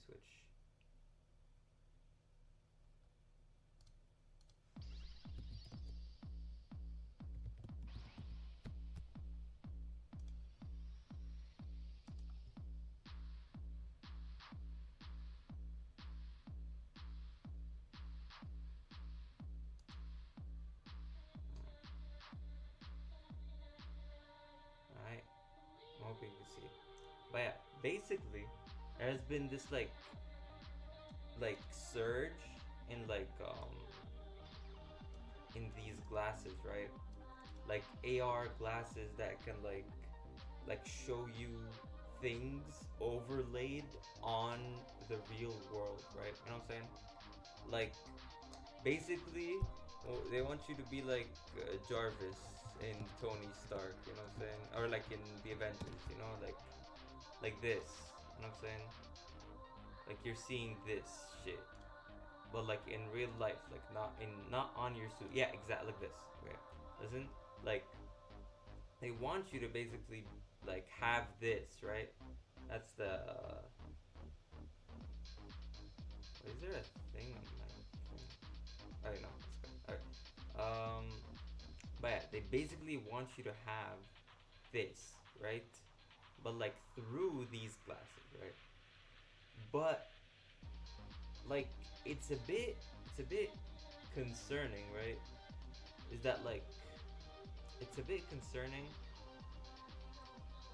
switch. Alright, I'm hoping you see. But yeah, basically, there has been this like surge in in these glasses, right? Like AR glasses that can show you things overlaid on the real world, right? You know what I'm saying? Like basically, they want you to be like Jarvis in Tony Stark, you know what I'm saying? Or like in the Avengers, you know, like this, you know what I'm saying? Like you're seeing this shit, but like in real life, like not on your suit. Yeah, exactly like this. Okay, listen, like they want you to basically like have this, right? That's the. Is there a thing on my phone? I don't know. It's good. Alright. But yeah, they basically want you to have this, right? But like through these glasses, right? But like it's a bit concerning, right? Is that like it's a bit concerning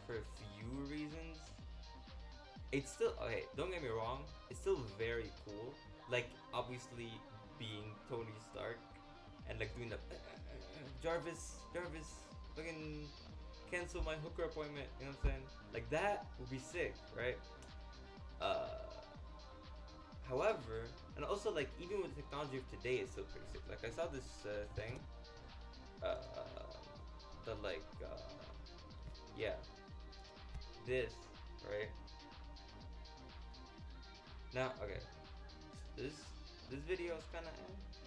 for a few reasons. It's still okay, don't get me wrong, it's still very cool. Like obviously being Tony Stark and like doing the Jarvis, fucking cancel my hooker appointment, you know what I'm saying? Like that would be sick, right? Uh However, and also like even with the technology of today, it's still pretty sick. Like I saw this thing, uh, that yeah, this right now. Okay, this this video is kind of,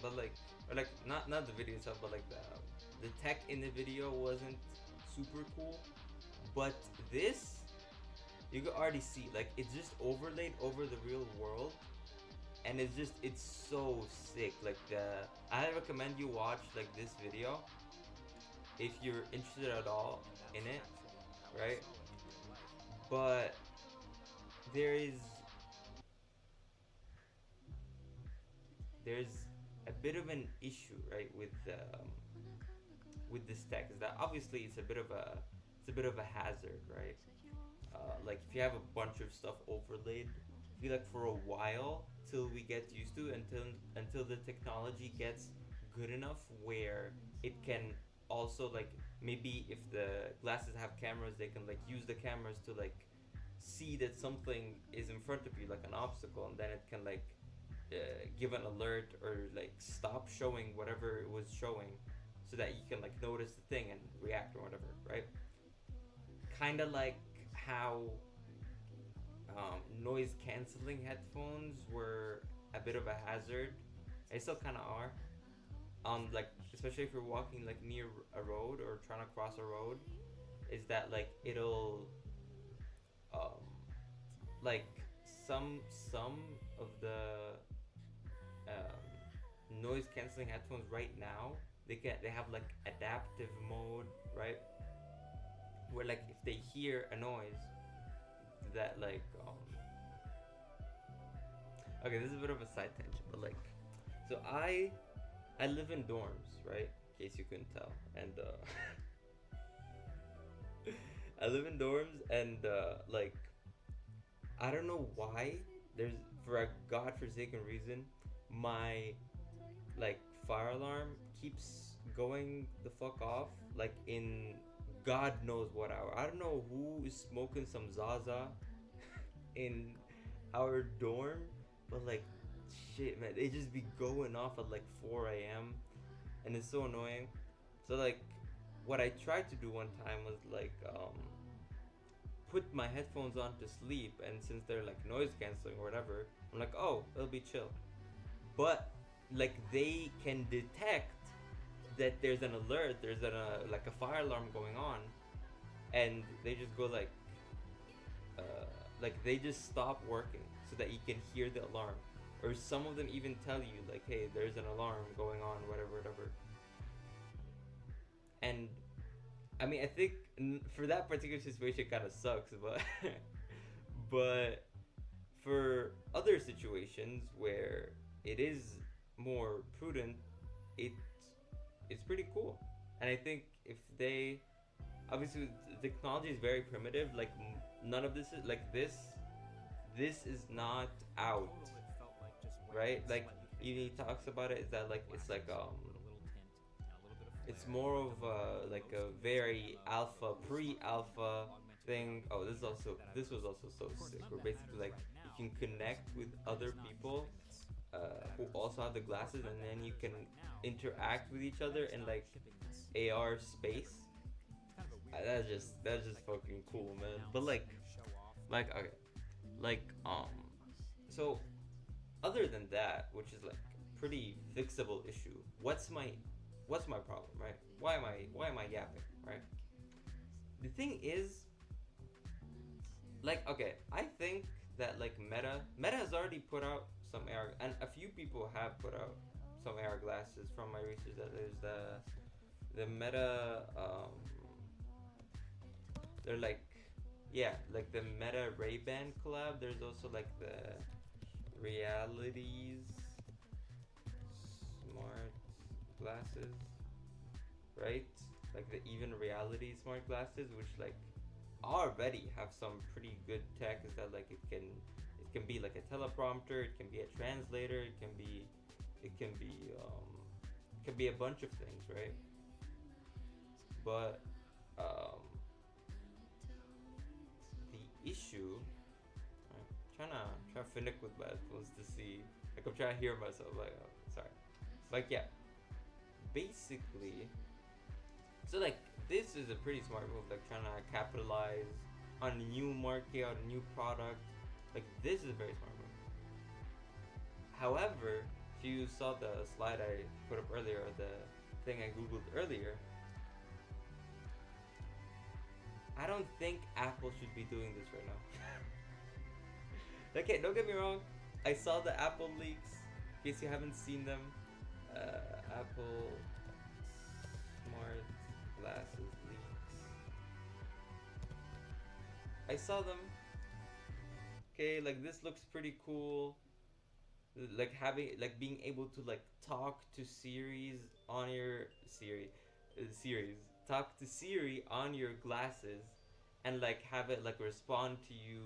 but like or like not the video itself, but like the tech in the video wasn't super cool. But this you can already see like it's just overlaid over the real world, and it's so sick. Like I recommend you watch like this video if you're interested at all in it, right? But there is there's a bit of an issue, right, with this tech. Is that obviously it's a bit of a hazard, right? Like if you have a bunch of stuff overlaid, I feel like for a while till we get used to until the technology gets good enough where it can also like maybe if the glasses have cameras, they can like use the cameras to like see that something is in front of you like an obstacle, and then it can like give an alert or like stop showing whatever it was showing so that you can like notice the thing and react or whatever, right? Kind of like how noise canceling headphones were a bit of a hazard. They still kind of are. Like especially if you're walking like near a road or trying to cross a road, is that like it'll um like some of the um, noise canceling headphones right now, they have like adaptive mode, right? Where like if they hear a noise that okay, this is a bit of a side tangent, but like so I live in dorms, right? In case you couldn't tell, and I live in dorms, and like I don't know why there's for a godforsaken reason my like fire alarm keeps going the fuck off like in God knows what hour. I don't know who is smoking some Zaza in our dorm, but like shit, man, they just be going off at like 4 a.m. and it's so annoying. So like what I tried to do one time was like put my headphones on to sleep, and since they're like noise canceling or whatever, I'm like, oh, it'll be chill. But like they can detect that there's an alert, there's like a fire alarm going on, and they just go like like they just stop working so that you can hear the alarm, or some of them even tell you like, hey, there's an alarm going on, whatever, whatever. And I mean, I think for that particular situation, kind of sucks, but but for other situations where it is more prudent, it's it's pretty cool. And I think if they, obviously the technology is very primitive, like none of this is like this is not out, right? Like he talks about it, is that like it's like it's more of like a very alpha, pre-alpha thing. Oh, this was also so sick. Where basically like you can connect with other people who also have the glasses, and then you can interact with each other in like AR space. That's just fucking cool, man. But like okay, like so other than that, which is like a pretty fixable issue, what's my problem, right? Why am I yapping, right? The thing is, like, okay, I think that like Meta has already put out some AR, and a few people have put out some AR glasses from my research. That there's the Meta, they're like, yeah, like the Meta Ray-Ban collab. There's also like the Realities smart glasses, right? Like the even reality smart glasses, which like already have some pretty good tech. Is that like it can be like a teleprompter, it can be a translator, it can be it can be a bunch of things, right? But um, the issue, right, trying to finick with my headphones to see, like I'm trying to hear myself, like oh, sorry, like yeah, basically, so like this is a pretty smart move, like trying to capitalize on a new market, on a new product. Like this is a very smart move. However, if you saw the slide I put up earlier, or the thing I googled earlier, I don't think Apple should be doing this right now. Okay, don't get me wrong. I saw the Apple leaks. In case you haven't seen them, Apple smart glasses leaks. I saw them. Okay, like this looks pretty cool. Like having, like being able to like talk to Siri's on your series, talk to Siri on your glasses, and like have it like respond to you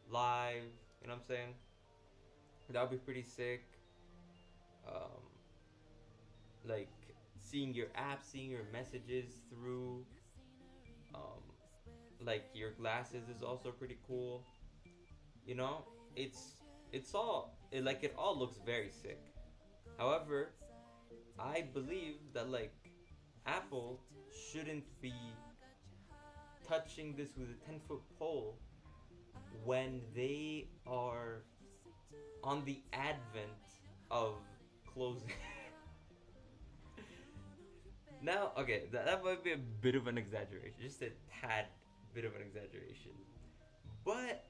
live. You know what I'm saying? That would be pretty sick. Um, like seeing your app, seeing your messages through um, like your glasses is also pretty cool. You know, it's like it all looks very sick. However, I believe that like Apple shouldn't be touching this with a 10-foot pole when they are on the advent of closing. Now, okay, that might be a bit of an exaggeration, just a tad bit of an exaggeration. But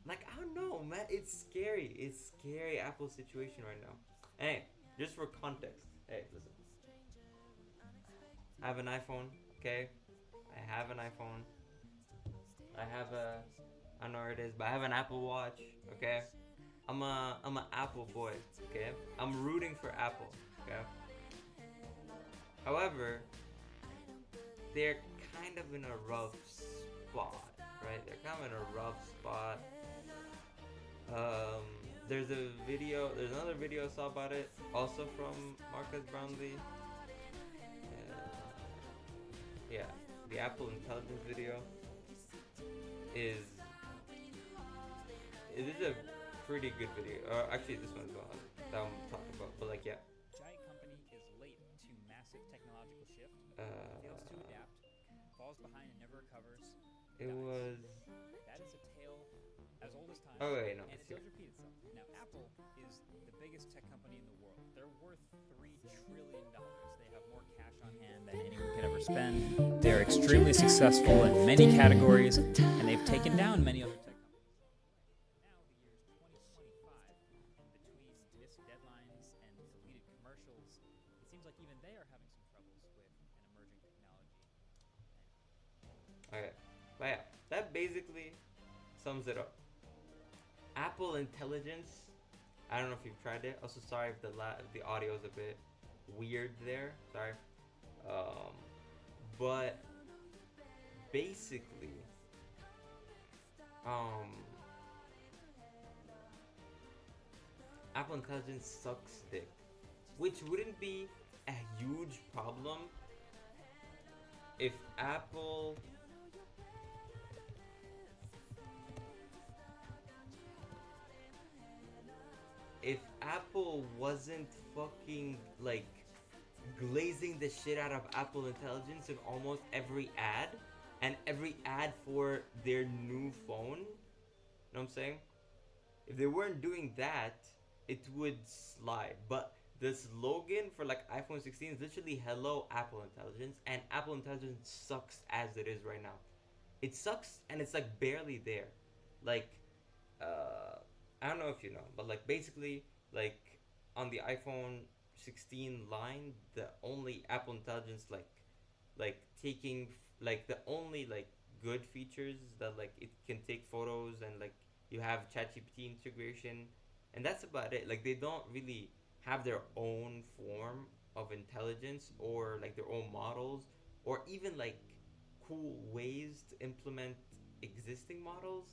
like I don't know, man, it's scary. It's scary Apple situation right now. Hey, just for context. Hey, listen. I have an iPhone, okay? I have an iPhone. I have a, I don't know where it is, but I have an Apple Watch, okay? I'm a Apple boy, okay? I'm rooting for Apple, okay? However, they're kind of in a rough spot, right? They're kind of in a rough spot. Um, there's another video I saw about it, also from Marcus Brownlee. Yeah, the Apple Intelligence video is it is a pretty good video. Actually, this one's well that I'm talking about. But like, yeah. Giant company is late to massive technological shift, fails to adapt, falls behind and never recovers, It dies. was. That is a tale as old as time, Oh wait, no, and it's it here. does repeat itself. Now, Apple is the biggest tech company in the world. They're worth $3 trillion. They have more cash on hand than anyone could ever spend. They're extremely successful in many categories, and they've taken down many other tech companies. missed deadlines and deleted commercials. It seems like even they are having some troubles with an emerging technology. Okay, but yeah, that basically sums it up. Apple Intelligence. I don't know if you've tried it. Also, sorry if the audio is a bit weird there. Sorry. Um, but basically, um, Apple Intelligence sucks dick, which wouldn't be a huge problem if Apple wasn't fucking like glazing the shit out of Apple Intelligence in almost every ad and every ad for their new phone. You know what I'm saying? If they weren't doing that, it would slide. But the slogan for like iPhone 16 is literally "Hello Apple Intelligence," and Apple Intelligence sucks as it is right now. It sucks, and it's like barely there. Like, uh, I don't know if you know, but like basically, like on the iPhone 16 line, the only Apple Intelligence like taking like the only like good features that like it can take photos and like you have ChatGPT integration, and that's about it. Like they don't really have their own form of intelligence or like their own models or even like cool ways to implement existing models.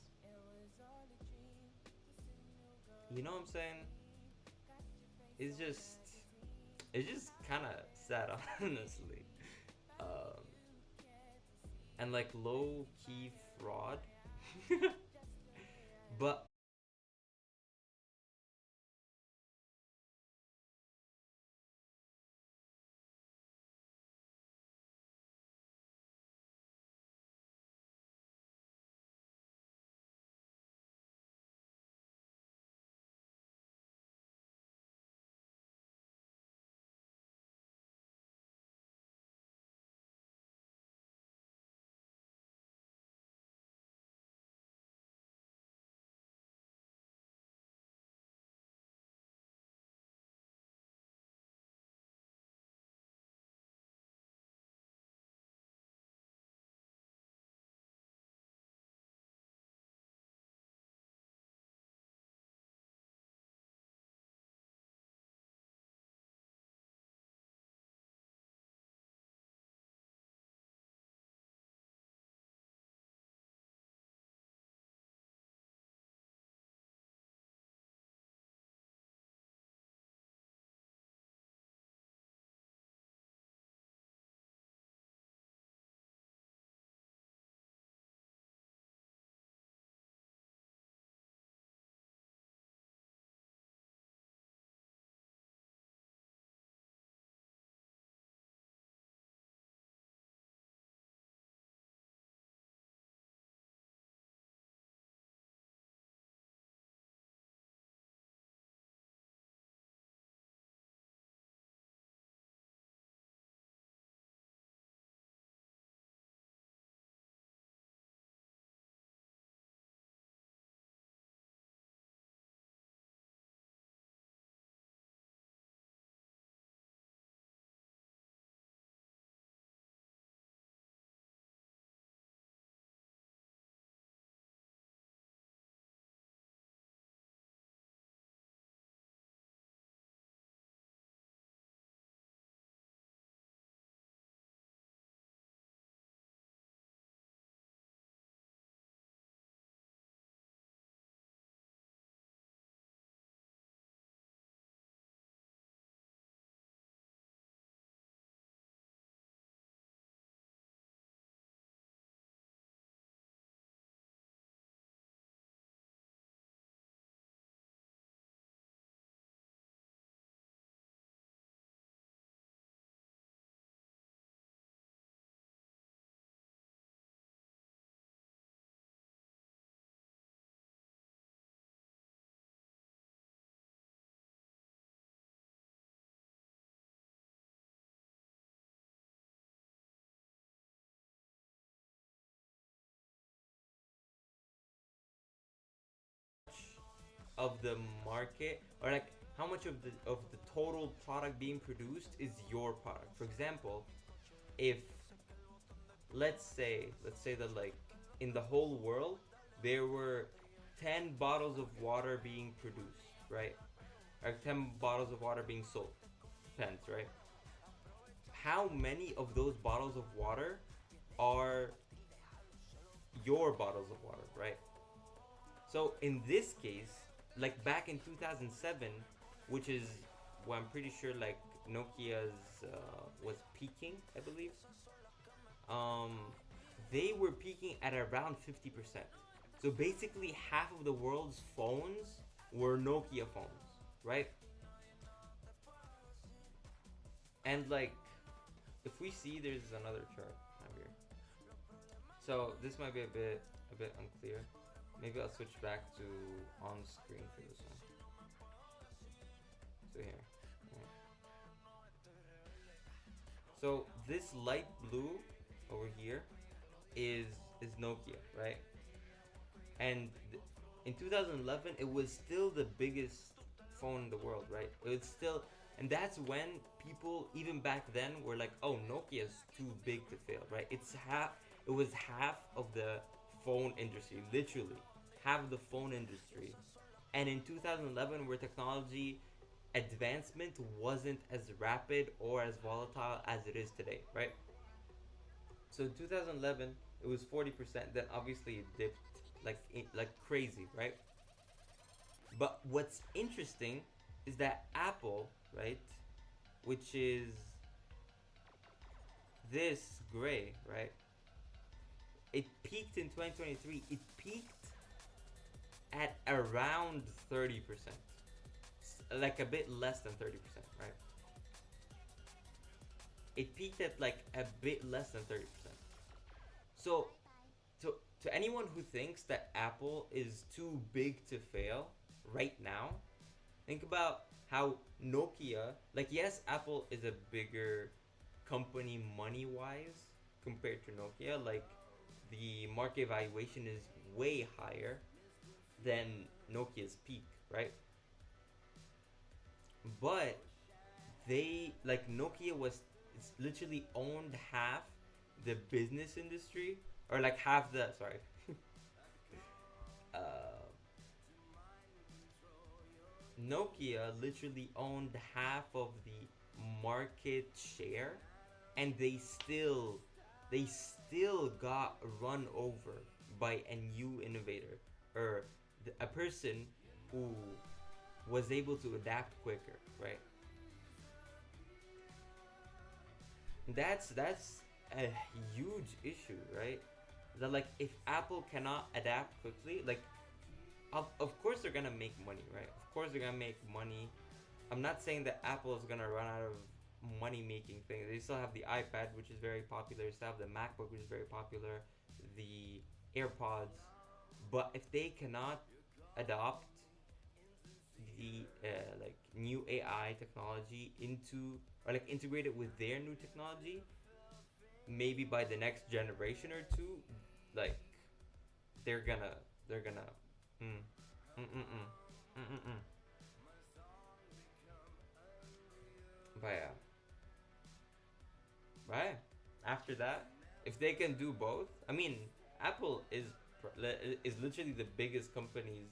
You know what I'm saying? It's just it's just kind of sad, honestly. Um, and like low key fraud. But of the market or like how much of the total product being produced is your product. For example, if let's say that like in the whole world there were 10 bottles of water being produced, right? Or 10 bottles of water being sold. Depends, right? How many of those bottles of water are your bottles of water, right? So in this case, like back in 2007, which is what I'm pretty sure like Nokia's was peaking, I believe. Um, they were peaking at around 50%. So basically, half of the world's phones were Nokia phones, right? And like, if we see, there's another chart over here. So this might be a bit unclear. Maybe I'll switch back to on screen for this one. So here. Right. So this light blue over here is is Nokia, right? And in 2011, it was still the biggest phone in the world, right? It was still, and that's when people even back then were like, "Oh, Nokia's too big to fail," right? It's half. It was half of the phone industry, literally half of the phone industry. And in 2011, where technology advancement wasn't as rapid or as volatile as it is today, right? So in 2011, it was 40%. Then obviously it dipped like crazy, right? But what's interesting is that Apple, right, which is this gray, right? It peaked in 2023. It peaked at around 30%, like a bit less than 30%, right? It peaked at like a bit less than 30%. So to anyone who thinks that Apple is too big to fail right now, think about how Nokia, like yes, Apple is a bigger company money wise compared to Nokia. Like the market valuation is way higher than Nokia's peak, right? But they like Nokia was it's literally owned half the business industry or like half the sorry uh, Nokia literally owned half of the market share, and they still got run over by a new innovator or a person who was able to adapt quicker, right? That's a huge issue, right? That like if Apple cannot adapt quickly, like of course they're gonna make money, right? Of course they're gonna make money. I'm not saying that Apple is gonna run out of money making things. They still have the iPad, which is very popular. They still have the MacBook, which is very popular. The AirPods, but if they cannot adopt the like new AI technology into or like integrate it with their new technology, maybe by the next generation or two, like they're gonna mm, mm, mm, mm, mm, mm, mm. But yeah, right after that, if they can do both, I mean, Apple is literally the biggest companies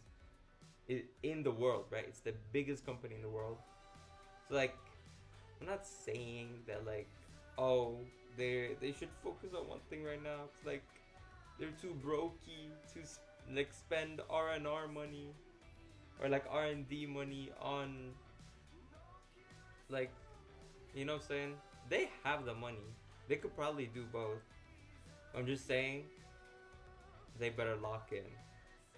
in the world, right? It's the biggest company in the world. So like, I'm not saying that like, oh, they should focus on one thing right now. It's like they're too brokey to like spend R&R money or like R&D money on like, you know what I'm saying? They have the money. They could probably do both. I'm just saying they better lock in.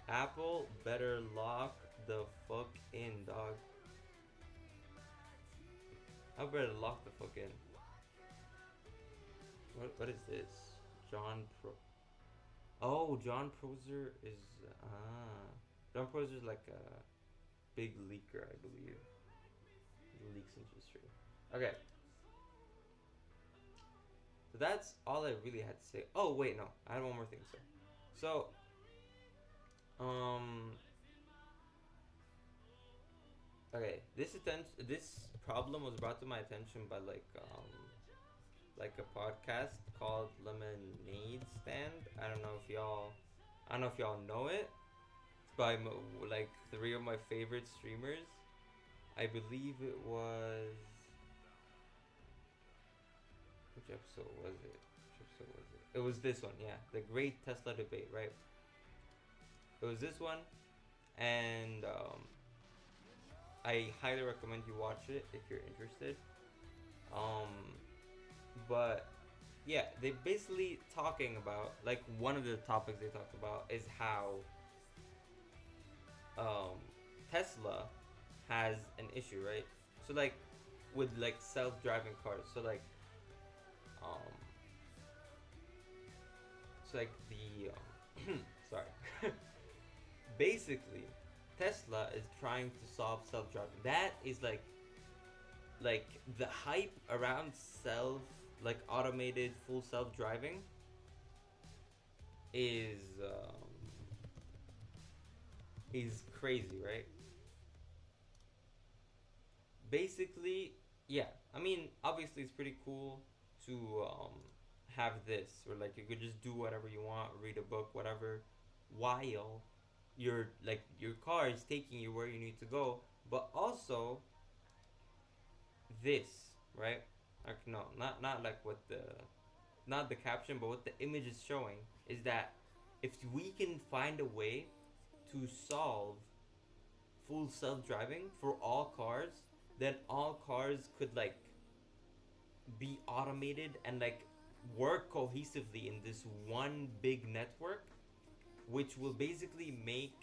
Apple better lock the fuck in, dog. I better lock the fuck in. What is this? John Pro. Oh, John Prosser is John Prosser is like a big leaker, I believe. He leaks industry. Okay, so that's all I really had to say. Oh wait, no, I had one more thing to say. So, um, Okay, this problem was brought to my attention by like a podcast called Lemonade Stand. I don't know if y'all know it. It's by like three of my favorite streamers. I believe it was, which episode was it? Which episode was it? It was this one, yeah, the Great Tesla Debate, right? It was this one, and I highly recommend you watch it if you're interested. Um, but yeah, they basically talking about, like, one of the topics they talked about is how um, Tesla has an issue, right? So like with like self-driving cars. Um, so like the sorry, basically Tesla is trying to solve self-driving. That is like the hype around self, like automated full self-driving is is crazy, right? Basically, yeah. I mean, obviously, it's pretty cool to have this, or like you could just do whatever you want, read a book, whatever, while your car is taking you where you need to go. But also this, right? Like no, not like what the not the caption, but what the image is showing is that if we can find a way to solve full self-driving for all cars, then all cars could like be automated and like work cohesively in this one big network, which will basically make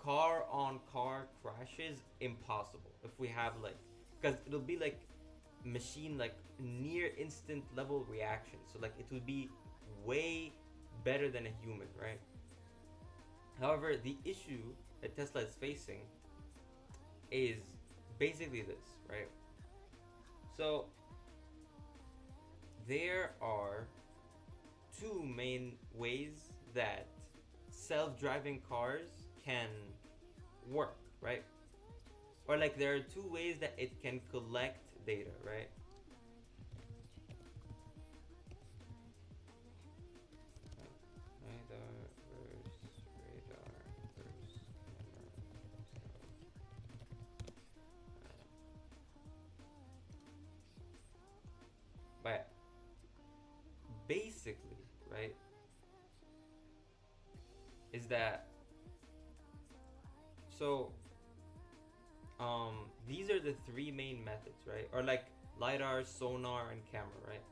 car on car crashes impossible if we have like, because it'll be like machine, like near instant level reaction, so like it would be way better than a human, right? However, the issue that Tesla is facing is basically this, right? So there are two main ways that self-driving cars can work, right? Or like there are two ways that it can collect data, right? Radar versus radar versus camera. But basically, right, is that so these are the three main methods, right? Or like lidar, sonar, and camera, right?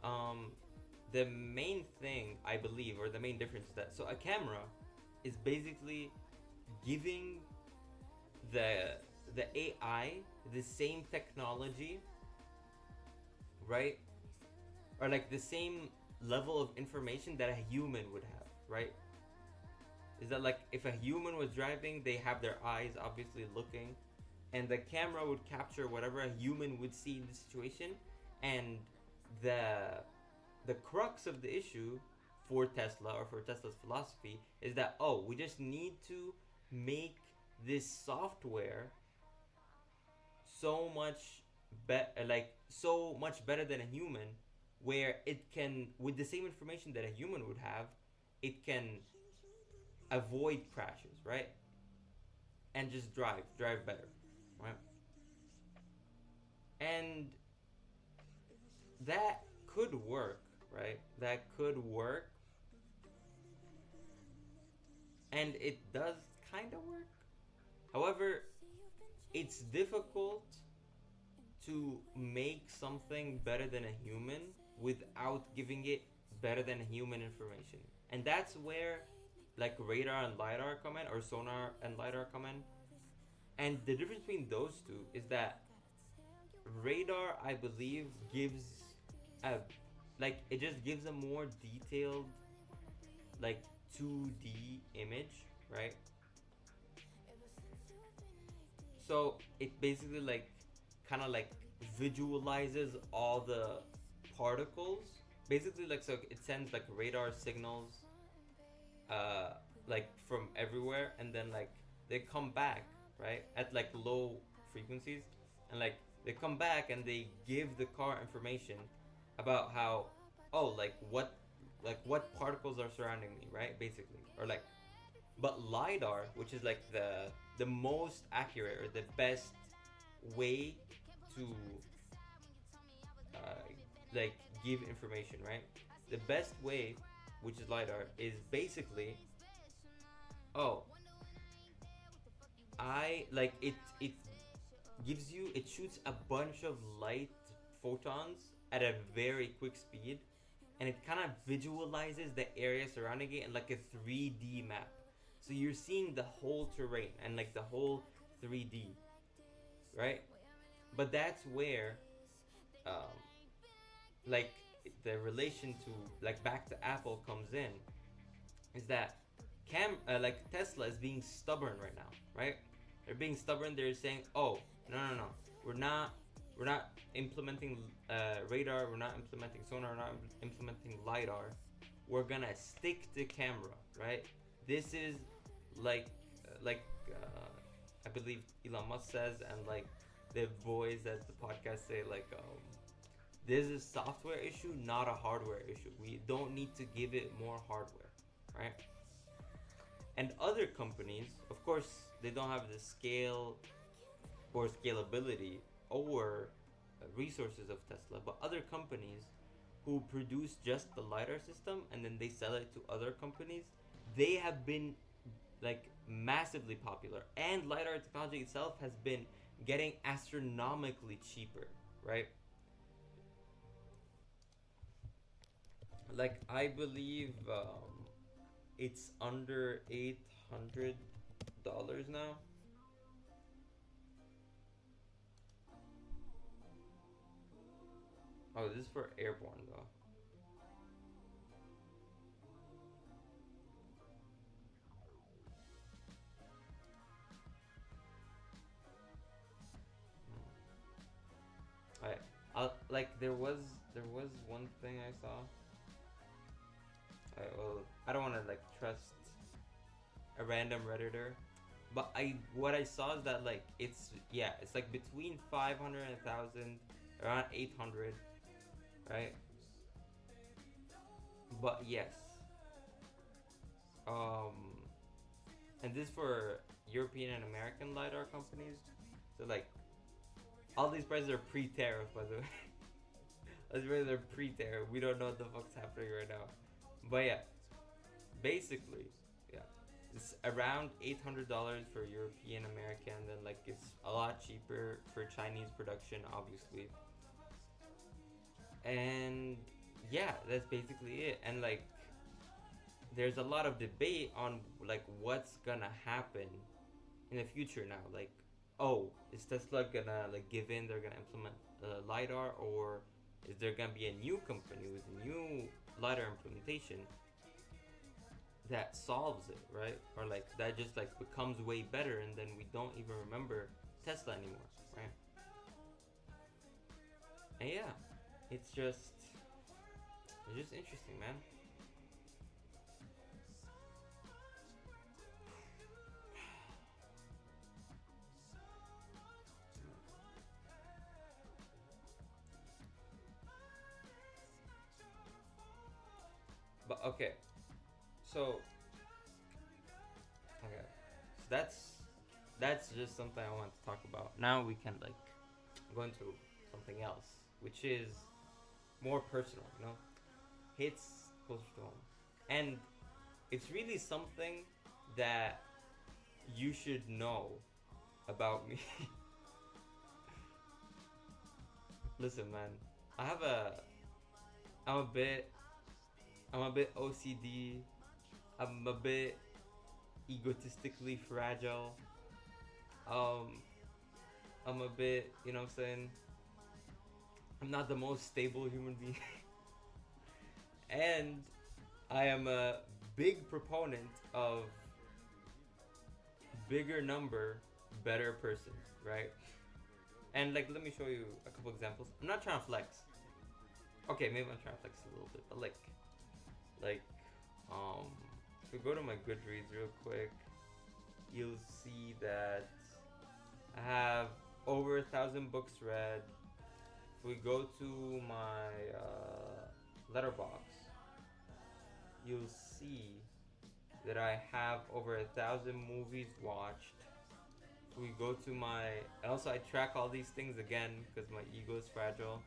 Um, the main thing I believe, or the main difference is that so a camera is basically giving the the AI the same technology, right? Or like the same level of information that a human would have, right? Is that like if a human was driving, they have their eyes obviously looking, and the camera would capture whatever a human would see in the situation, and the the crux of the issue for Tesla, or for Tesla's philosophy, is that, oh, we just need to make this software so much so much better than a human, where it can, with the same information that a human would have, it can avoid crashes, right? And just drive better, right? And that could work, right? That could work, and it does kind of work. However, it's difficult to make something better than a human without giving it better than human information. And that's where like radar and lidar come in, or sonar and lidar come in. And the difference between those two is that radar, I believe, gives a, like it just gives a more detailed, like 2D image, right? So it basically like kind of like visualizes all the particles. Basically, like, so it sends like radar signals, uh, like from everywhere, and then like they come back, right, at like low frequencies, and like they come back and they give the car information about how, oh, like what particles are surrounding me, right? Basically, or like, but lidar, which is like the most accurate or the best way to uh, like give information, right? The best way, which is lidar, is basically, oh, I like it gives you, it shoots a bunch of light photons at a very quick speed, and it kind of visualizes the area surrounding it in like a 3D map. So you're seeing the whole terrain and like the whole 3D, right? But that's where um, like the relation to, like, back to Apple comes in, is that like Tesla is being stubborn right now, right? They're being stubborn. They're saying, "Oh, no, we're not, we're not implementing radar. We're not implementing sonar. We're not implementing lidar. We're gonna stick to camera, right? This is like, I believe Elon Musk says, and like the boys at the podcast say, like, this is a software issue, not a hardware issue. We don't need to give it more hardware, right? And other companies, of course, they don't have the scale or scalability or resources of Tesla, but other companies who produce just the lidar system and then they sell it to other companies, they have been like massively popular, and lidar technology itself has been getting astronomically cheaper, right? Like, I believe it's under $800 now. Oh, this is for airborne though. Alright. Like, there was one thing I saw. Alright, well, I don't want to like trust a random redditor, but I what I saw is that, like, it's, yeah, it's like between 500 and 1,000, around 800, right? But yes, um, and this for European and American lidar companies. So like, all these prices are pre-tariff, by the way. These prices are pre-tariff. We don't know what the fuck's happening right now. But yeah, basically, yeah, it's around $800 for European American. Then like it's a lot cheaper for Chinese production, obviously. And yeah, that's basically it. And like, there's a lot of debate on like what's gonna happen in the future now. Like, oh, is Tesla gonna like give in? They're gonna implement lidar, or is there gonna be a new company with a new lidar implementation that solves it, right? Or like that just like becomes way better, and then we don't even remember Tesla anymore, right? And yeah, it's just interesting, man. But okay, so okay, so that's just something I want to talk about. Now we can like go into something else, which is more personal, hits closer to home, and it's really something that you should know about me. Listen, man, I have a, I'm a bit, I'm a bit OCD. I'm a bit egotistically fragile. Um, I'm a bit, what I'm saying? I'm not the most stable human being. And I am a big proponent of bigger number, better person, right? And like, let me show you a couple examples. I'm not trying to flex. Okay, maybe I'm trying to flex a little bit, but like, um, if we go to my Goodreads real quick, you'll see that I have 1,000 books read. If we go to my letterbox, you'll see that I have over 1,000 movies watched. If we go to my, also I track all these things again because my ego is fragile.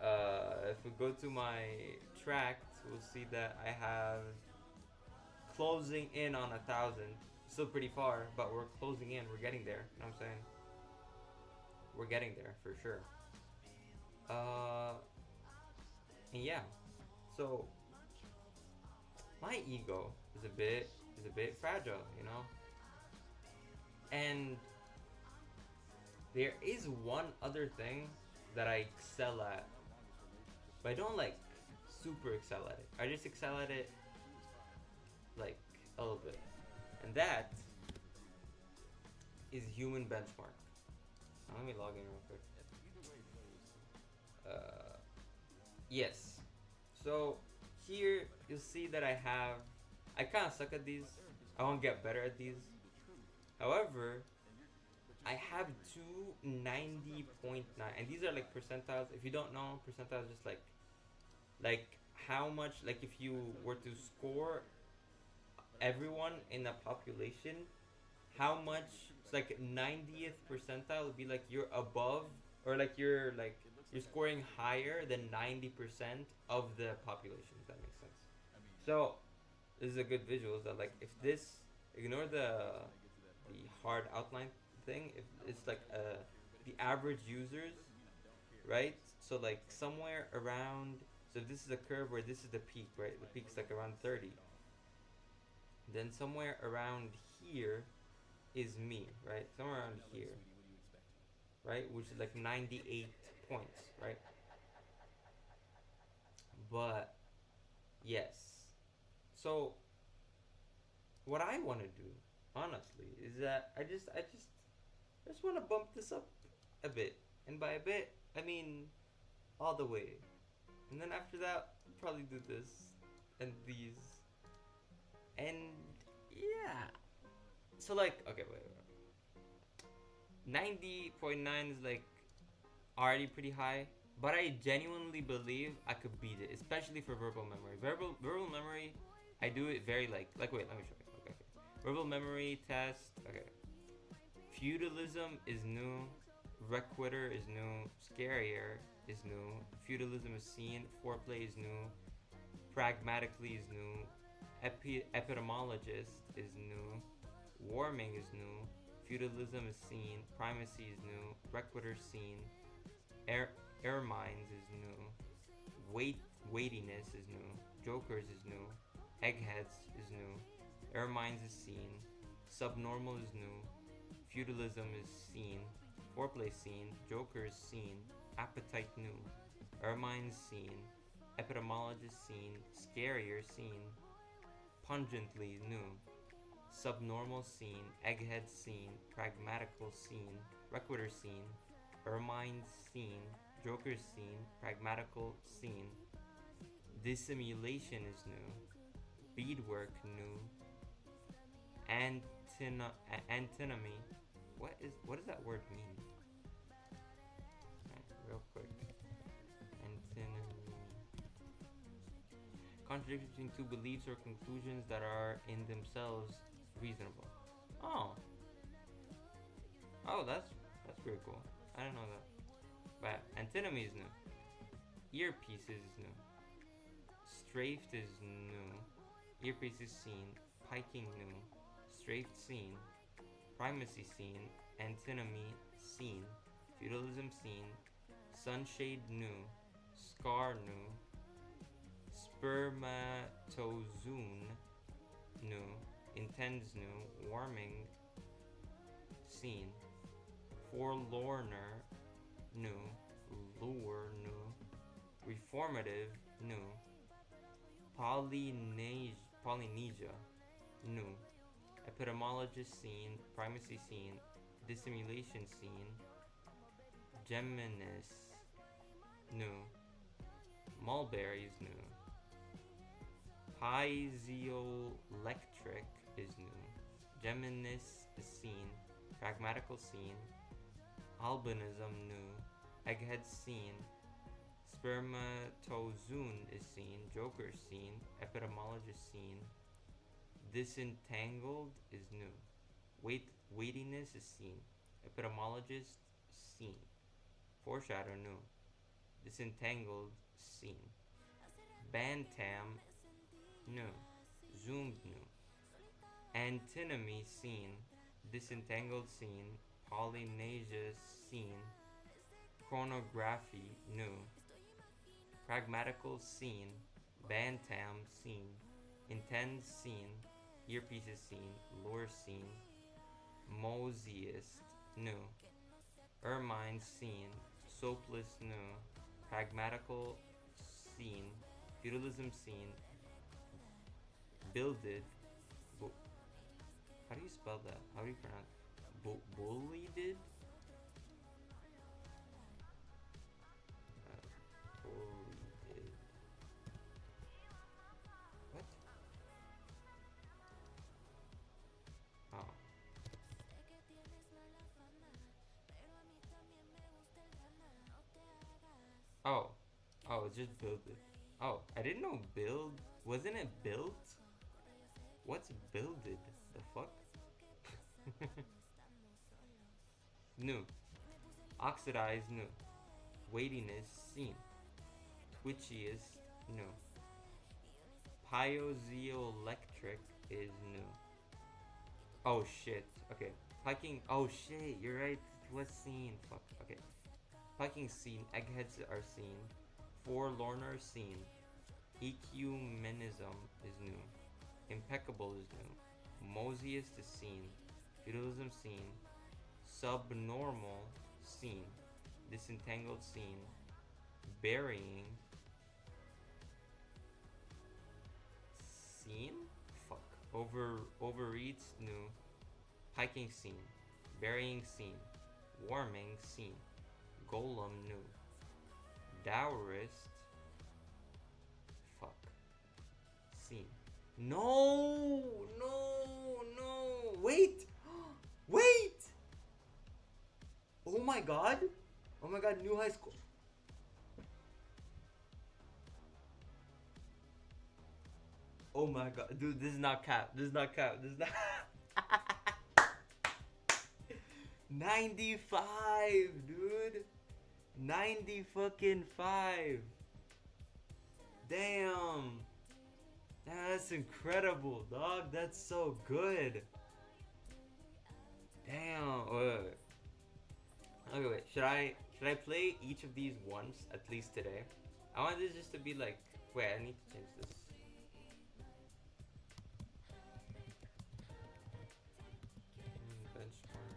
If we go to my tracked, we'll see that I have closing in on 1,000. Still pretty far, but we're closing in. We're getting there. You know what I'm saying? We're getting there for sure. Uh, and yeah, so my ego is a bit fragile, you know. And there is one other thing that I excel at, but I don't like super excel at it. I just excel at it like a little bit, and that is human benchmark. Now, let me log in real quick. Yes. So here you'll see that I kind of suck at these. I want to get better at these. However, I have two 90.9, and these are like percentiles. If you don't know, percentiles just like how much, like if you were to score everyone in a population, how much, it's like 90th percentile would be like you're above, or you're scoring higher than 90% of the population, if that makes sense. So this is a good visual, is that like if this, ignore the hard outline thing, if it's like the average users, right? So like somewhere around, so if this is a curve where this is the peak, right? The peak's like around 30. Then somewhere around here is me, right? Somewhere around here, right? Which is like 98 points, right? But yes. So what I want to do, honestly, is that I just want to bump this up a bit. And by a bit, I mean all the way. And then after that, I'll probably do this and these. And yeah. So like, okay, wait. 90.9 is like already pretty high, but I genuinely believe I could beat it, especially for verbal memory. Verbal memory, I do it very like wait, let me show you. Okay. Verbal memory test. Okay. Feudalism is new. Requitter is new. Scarier is new. Feudalism is seen. Foreplay is new. Pragmatically is new. Epidemiologist is new. Warming is new. Feudalism is seen. Primacy is new. Requitter seen. Ermines is new. Weightiness is new. Jokers is new. Eggheads is new. Ermines is seen. Subnormal is new. Feudalism is seen. Foreplay seen. Joker is seen. Appetite new. Ermines seen. Epidemiologist seen. Scarier seen. Pungently new. Subnormal seen. Egghead seen. Pragmatical seen. Requitter seen. Ermines seen. Joker seen. Pragmatical seen. Dissimulation is new. Beadwork new. Antinomy. What does that word mean? Right, real quick. Antinomy. Contradiction between two beliefs or conclusions that are in themselves reasonable. Oh. Oh, that's pretty cool. I didn't know that. But antinomy is new. Earpieces is new. Strafed is new. Earpiece is seen. Piking new. Strafed seen. Primacy seen. Antinomy seen. Feudalism seen. Sunshade new. Scar new. Spermatozoon new. Intends new. Warming seen. Forlorner new. Lure new. Reformative new. Polynesia new. Epidemiologist seen. Primacy seen. Dissimulation seen. Geminis new. Mulberries new. Piezoelectric is new. Geminis is seen. Pragmatical seen. Albinism nu. Egghead seen. Spermatozoon is seen. Joker seen. Epidemiologist seen. Disentangled is new. Weightiness is seen. Epidemiologist seen. Foreshadow new. Disentangled seen. Bantam new. Zoomed new. Antinomy seen. Disentangled seen. Polynesia seen. Chronography new. Pragmatical scene. Bantam scene. Intends scene. Earpieces scene. Lure scene. Mosiest new. Ermine scene. Soapless new. Pragmatical scene. Feudalism scene. Builded. How do you spell that? How do you pronounce bullied? Bullied. What? Oh. Oh. Oh, it's just build it. Oh, I didn't know build. Wasn't it built? What's builded? The fuck? New. Oxidized new. Weightiness seen. Twitchiest new. Piezoelectric is new. Oh shit. Okay. Piking. Oh shit. You're right. What's seen? Fuck. Okay. Piking seen. Eggheads are seen. Forlorner seen. Ecumenism is new. Impeccable is new. Mosiest is seen. Feudalism seen. Subnormal seen. Disentangled seen. Burying seen. Fuck. Overeats new. Hiking scene. Burying scene. Warming scene. Golem new. Dourist. Fuck. Scene. No! No! No! Wait! Wait! Oh my god! Oh my god, new high school. Oh my god. Dude, this is not cap. This is not cap. This is not. 95, dude. 90 fucking 5. Damn. That's incredible, dog. That's so good. Damn. Wait. Okay, wait. Should I play each of these once at least today? I want this just to be like. Wait, I need to change this. Benchmark.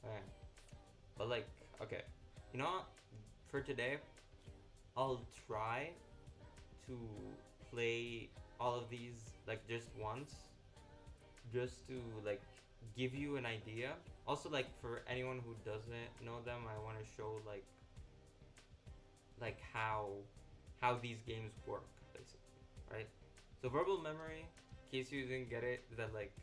Alright. But like, okay. You know what? For today, I'll try to play all of these like just once, just to like give you an idea. Also, like for anyone who doesn't know them, I want to show like how these games work, basically, right? So verbal memory, in case you didn't get it, is that like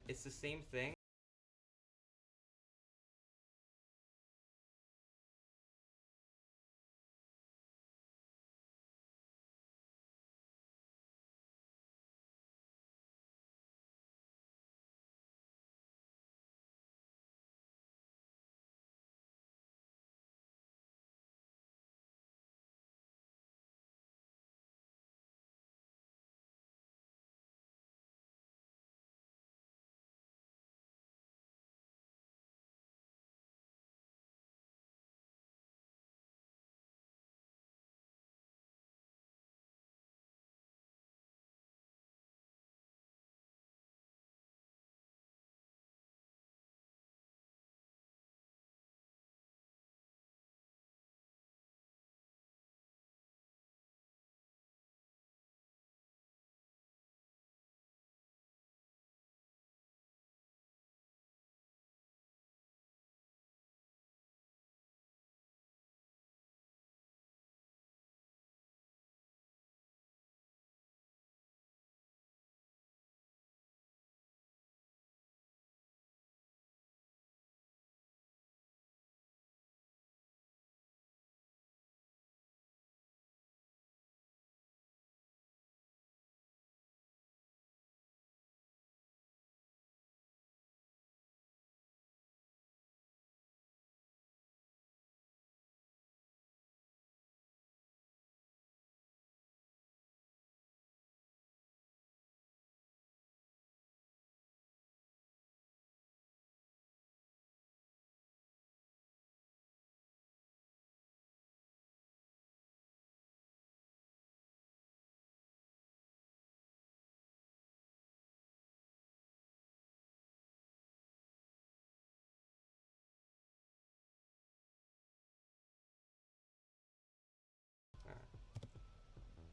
it's the same thing.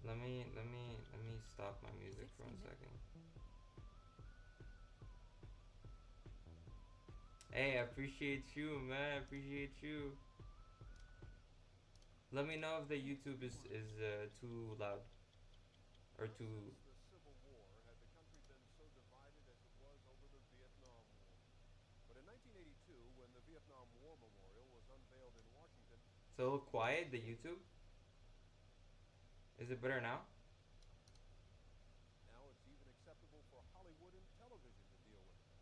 Let me stop my music for 1 second. Hey, I appreciate you, man. I appreciate you. Let me know if the YouTube is too loud or Not too. since the Civil War had the country been so divided as it was over the Vietnam War. But in 1982, when the Vietnam War Memorial was unveiled in Washington, It's a little things began to quiet. The YouTube. change. Is it better now? Now it's even acceptable for Hollywood and television to deal with it.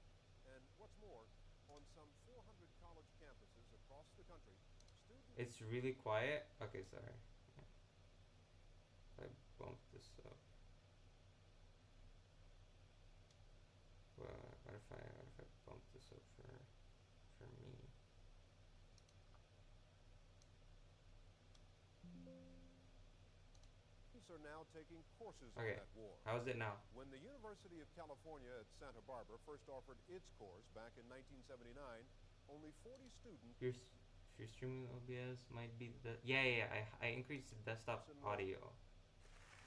And what's more, on some 400 college campuses across the country, students. It's really quiet. Okay, sorry. I bumped this up. What if I bump this up for me? Are now taking courses on Okay. that war. How's it now? When the University of California at Santa Barbara first offered its course back in 1979, only 40 students If you're streaming OBS, might be the I increased the desktop enrolled. audio.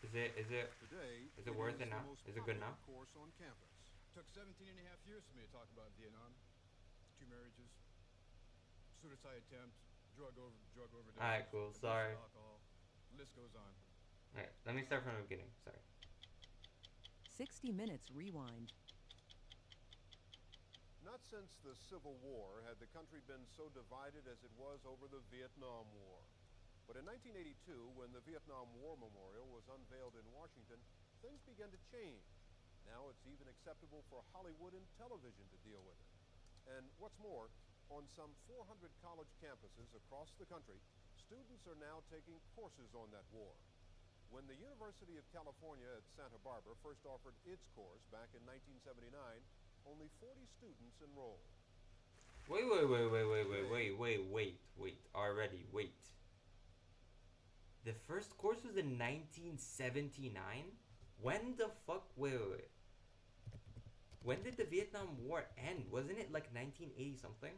Is it Today, is it worth is it the now? most Is it good popular now? course on campus. Took 17 and a half years for me to talk about Vietnam. 2 marriages, suicide attempt, drug overdose, Alright, cool. abuse Sorry. of alcohol. The list goes on. Alright, let me start from the beginning. Sorry. 60 Minutes Rewind. Not since the Civil War had the country been so divided as it was over the Vietnam War. But in 1982, when the Vietnam War Memorial was unveiled in Washington, things began to change. Now it's even acceptable for Hollywood and television to deal with it. And what's more, on some 400 college campuses across the country, students are now taking courses on that war. When the University of California at Santa Barbara first offered its course back in 1979, only 40 students enrolled. Wait. Already, wait. The first course was in 1979? When the fuck? Wait. When did the Vietnam War end? Wasn't it like 1980 something?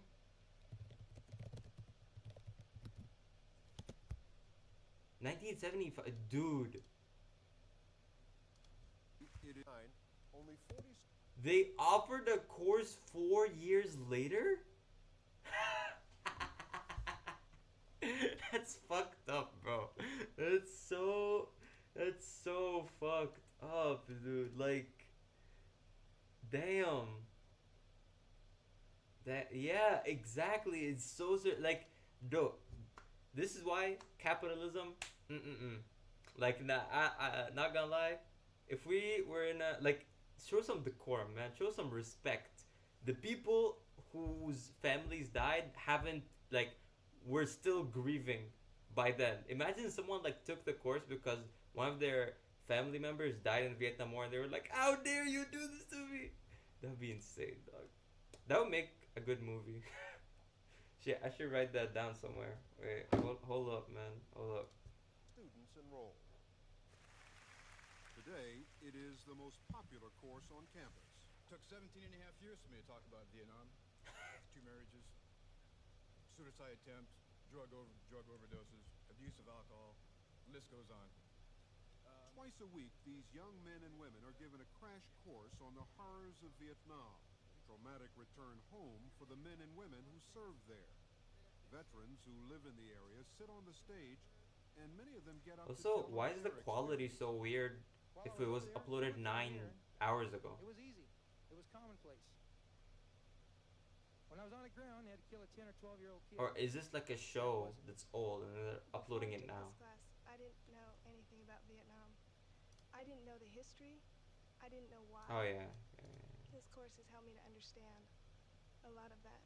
1975, dude. Only 40 They offered a course 4 years later? That's fucked up, bro. That's so fucked up, dude. Like, damn. That yeah, exactly. It's so like, bro. This is why capitalism. Mm-mm-mm. Like, not gonna lie. If we were in a like, show some decorum, man. Show some respect. The people whose families died haven't like, we're still grieving by then. Imagine someone like took the course because one of their family members died in Vietnam War and they were like, "How dare you do this to me?" That'd be insane, dog. That would make a good movie. Shit, I should write that down somewhere. Wait, hold up, man. Hold up. Students enroll. Today, it is the most popular course on campus. Took 17 and a half years for me to talk about Vietnam. Two marriages, suicide attempts, drug overdoses, abuse of alcohol. The list goes on. Twice a week, these young men and women are given a crash course on the horrors of Vietnam, a traumatic return home for the men and women who served there. Veterans who live in the area sit on the stage, and many of them get up to Also, tell why of is the their quality experience. so weird While if I it was was over there, uploaded working down 9 here, hours ago? it was easy. It was commonplace. When I was on the ground, they had to kill a 10 or 12-year-old kid. Or is this like a show that's old and they're Before uploading I it took now? this class, I didn't know anything about Vietnam. I didn't know the history. I didn't know why. Oh yeah. This course has helped me to understand a lot of that.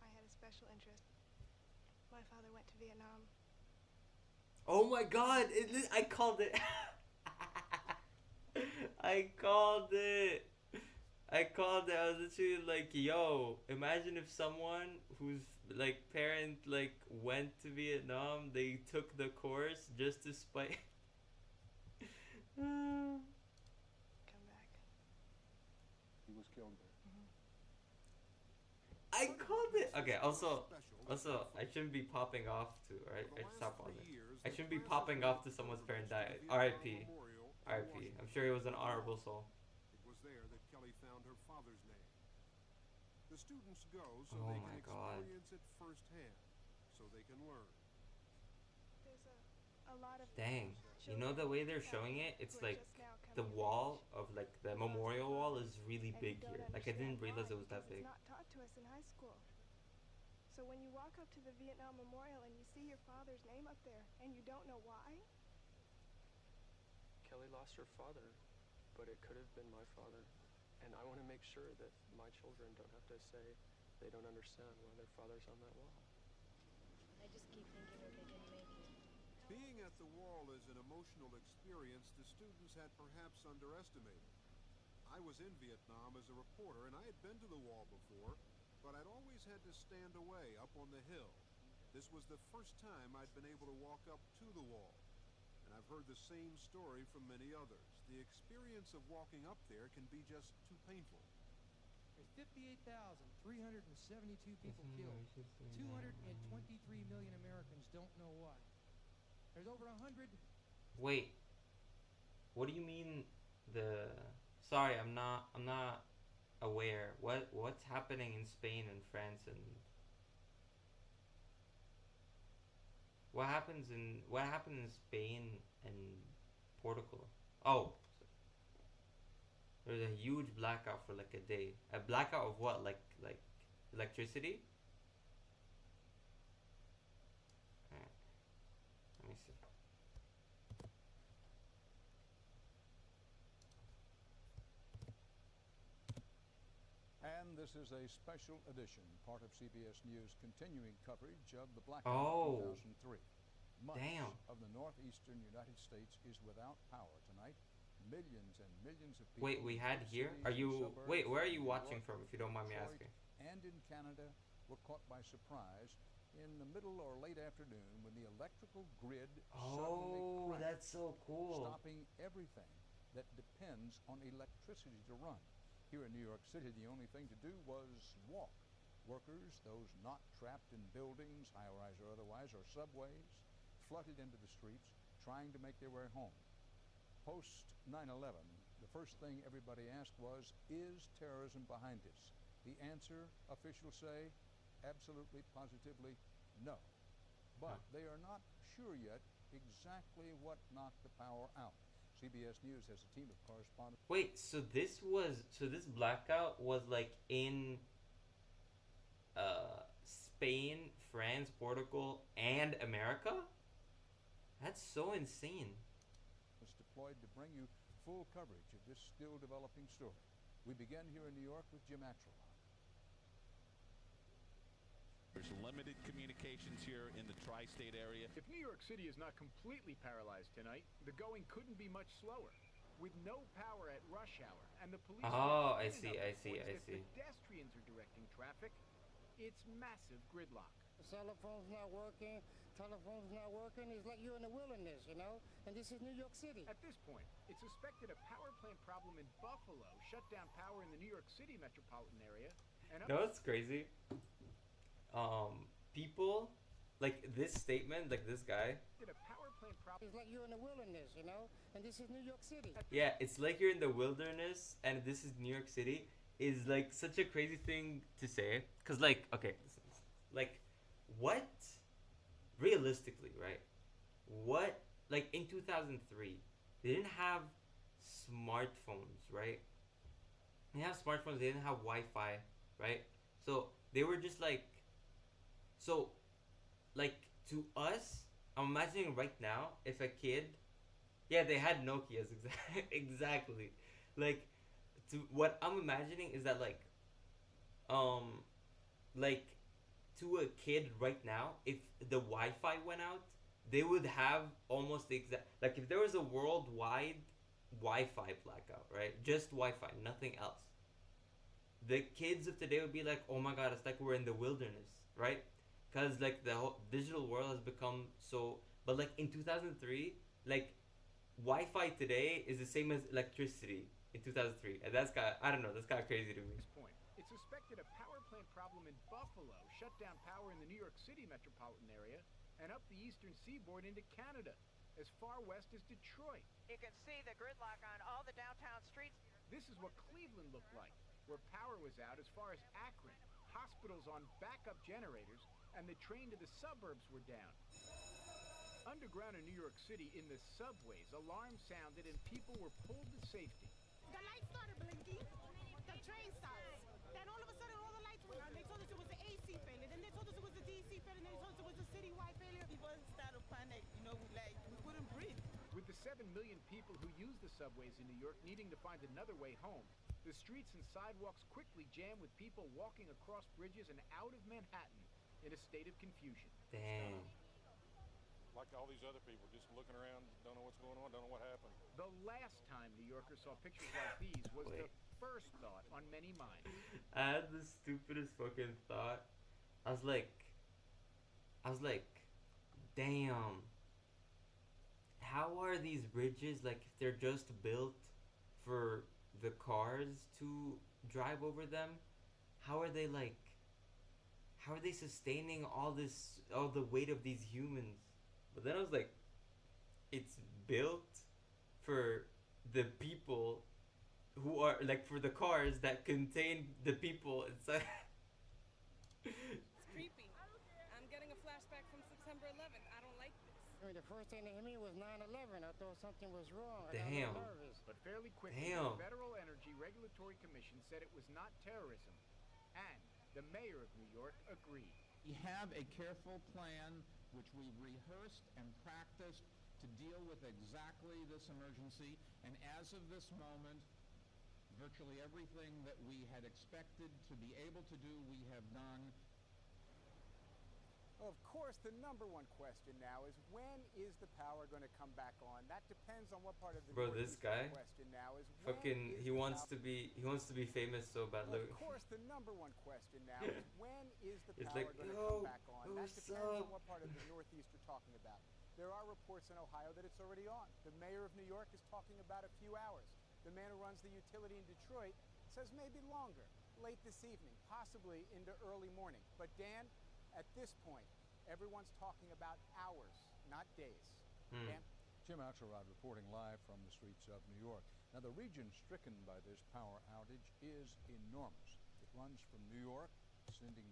I had a special interest. My father went to Vietnam. Oh my god! I called it. I called it. I called it. I was literally like, "Yo, imagine if someone whose like parent like went to Vietnam, they took the course just to spite." Come back. He was killed there. I But called what it. makes Okay. this course Also, special is also, their I shouldn't be popping off to. Right? For I the should last stop pausing. 3 years, I the shouldn't be class has popping made off to someone's parent pilgrimage to died. the Vietnam R.I.P. Memorial in R.I.P. Washington. I'm sure he was an honorable soul. It was there that Kelly found her father's name. The students go so Oh they my can God. experience it firsthand, so they can learn. There's a lot of Dang. You know children the way they're out showing there it? It's who are like just now the coming of wall age. of like the You lost your memorial wall father, is really and big you here. don't Like I didn't understand realize why, it was that because big. it's not taught to us in high school. So when you walk up to the Vietnam Memorial and you see your father's name up there and you don't know why, Kelly lost her father, but it could have been my father. And I want to make sure that my children don't have to say they don't understand why their father's on that wall. I just keep thinking that they didn't make it. Being at the wall is an emotional experience the students had perhaps underestimated. I was in Vietnam as a reporter, and I had been to the wall before, but I'd always had to stand away up on the hill. This was the first time I'd been able to walk up to the wall, and I've heard the same story from many others. The experience of walking up there can be just too painful. There's 58,372 people killed. 223 million Americans don't know why. There's over 100. Wait. What do you mean the Sorry, I'm not aware. What's happening in Spain and France and what happened in Spain and Portugal? Oh, there's a huge blackout for like a day. A blackout of what? Like electricity? Alright, let me see. And this is a special edition, part of CBS News' continuing coverage of the blackout Oh. of 2003. Much Damn. of the northeastern United States is without power tonight. Millions and millions of people. Wait, we in had big here? cities Are and you suburbs wait, where are of you New watching York, from if you don't mind me Detroit, asking? and in Canada were caught by surprise in the middle or late afternoon when the electrical grid suddenly Oh, crashed, that's so cool. stopping everything that depends on electricity to run. Here in New York City, the only thing to do was walk. Workers, those not trapped in buildings, high-rise or otherwise, or subways, flooded into the streets, trying to make their way home. Post 9/11, the first thing everybody asked was, is terrorism behind this? The answer, officials say, absolutely, positively, no. But they are not sure yet exactly what knocked the power out. CBS News has a team of correspondents. Wait, so this blackout was like in Spain, France, Portugal, and America. That's so insane. Was deployed to bring you full coverage of this still developing story. We begin here in New York with Jim Axelrod. There's limited communications here in the tri-state area. If New York City is not completely paralyzed tonight, the going couldn't be much slower. With no power at rush hour and the police... Oh, I see. Pedestrians are directing traffic. It's massive gridlock. The cell phone's not working, telephone's not working. It's like you're in the wilderness, you know? And this is New York City. At this point, it's suspected a power plant problem in Buffalo shut down power in the New York City metropolitan area. And No, it's crazy. People, like this statement, like this guy. Did a power plant problem? It's like you're in the wilderness, you know? And this is New York City. Yeah, it's like you're in the wilderness and this is New York City is like such a crazy thing to say. Cause like, okay, like what, realistically, right? What, like in 2003, they didn't have smartphones, right? They didn't have smartphones, they didn't have Wi-Fi, right? So they were just like, so like to us, I'm imagining right now if a kid, yeah, they had Nokias, exactly. Like, to what I'm imagining is that like to a kid right now, if the Wi-Fi went out, they would have almost the exact, like if there was a worldwide Wi-Fi blackout, right? Just Wi-Fi, nothing else. The kids of today would be like, oh my god, it's like we're in the wilderness, right? Because like the whole digital world has become so, but like in 2003, like Wi-Fi today is the same as electricity in 2003, and that's kind of, I don't know, that's kind of crazy to me. Point. It's suspected a power plant problem in Buffalo shut down power in the New York City metropolitan area and up the eastern seaboard into Canada, as far west as Detroit. You can see the gridlock on all the downtown streets. This is what Cleveland looked like, where power was out as far as Akron, hospitals on backup generators, and the train to the suburbs were down. Underground in New York City, in the subways, alarms sounded and people were pulled to safety. The lights started blinking, the train stopped. Then all of a sudden all the lights went on. They told us it was the AC failure, then they told us it was the DC failure, and then they told us it was the citywide failure. People started panic, you know, we couldn't breathe. With the 7 million people who use the subways in New York needing to find another way home, the streets and sidewalks quickly jammed with people walking across bridges and out of Manhattan in a state of confusion. Damn. Like all these other people, just looking around, don't know what's going on, don't know what happened. The last time New Yorkers saw pictures like these was the first thought on many minds. I had the stupidest fucking thought. I was like, damn. How are these bridges, like, if they're just built for the cars to drive over them? How are they sustaining all the weight of these humans? But then I was like, it's built for the people who are, like, for the cars that contain the people inside. It's creepy. I'm getting a flashback from September 11th. I don't like this. I mean, the first thing that hit me was 9/11. I thought something was wrong. Damn. I got nervous. But fairly quickly, the Federal Energy Regulatory Commission said it was not terrorism. And the mayor of New York agreed. We have a careful plan which we've rehearsed and practiced to deal with exactly this emergency. And as of this moment, virtually everything that we had expected to be able to do, we have done. Of course, the number one question now is, when is the power going to come back on? That depends on what part of the Bro, this guy, question now is, fucking, he wants to be famous so badly. Of course, the number one question now is, when is the It's power like, going to yo, come back on? That what's depends on up? what part of the Northeast you're talking about. There are reports in Ohio that it's already on. The mayor of New York is talking about a few hours. The man who runs the utility in Detroit says maybe longer, late this evening, possibly into early morning. But Dan, at this point, everyone's talking about hours, not days. Dan? Jim Axelrod reporting live from the streets of New York. Now, the region stricken by this power outage is enormous. It runs from New York, sending...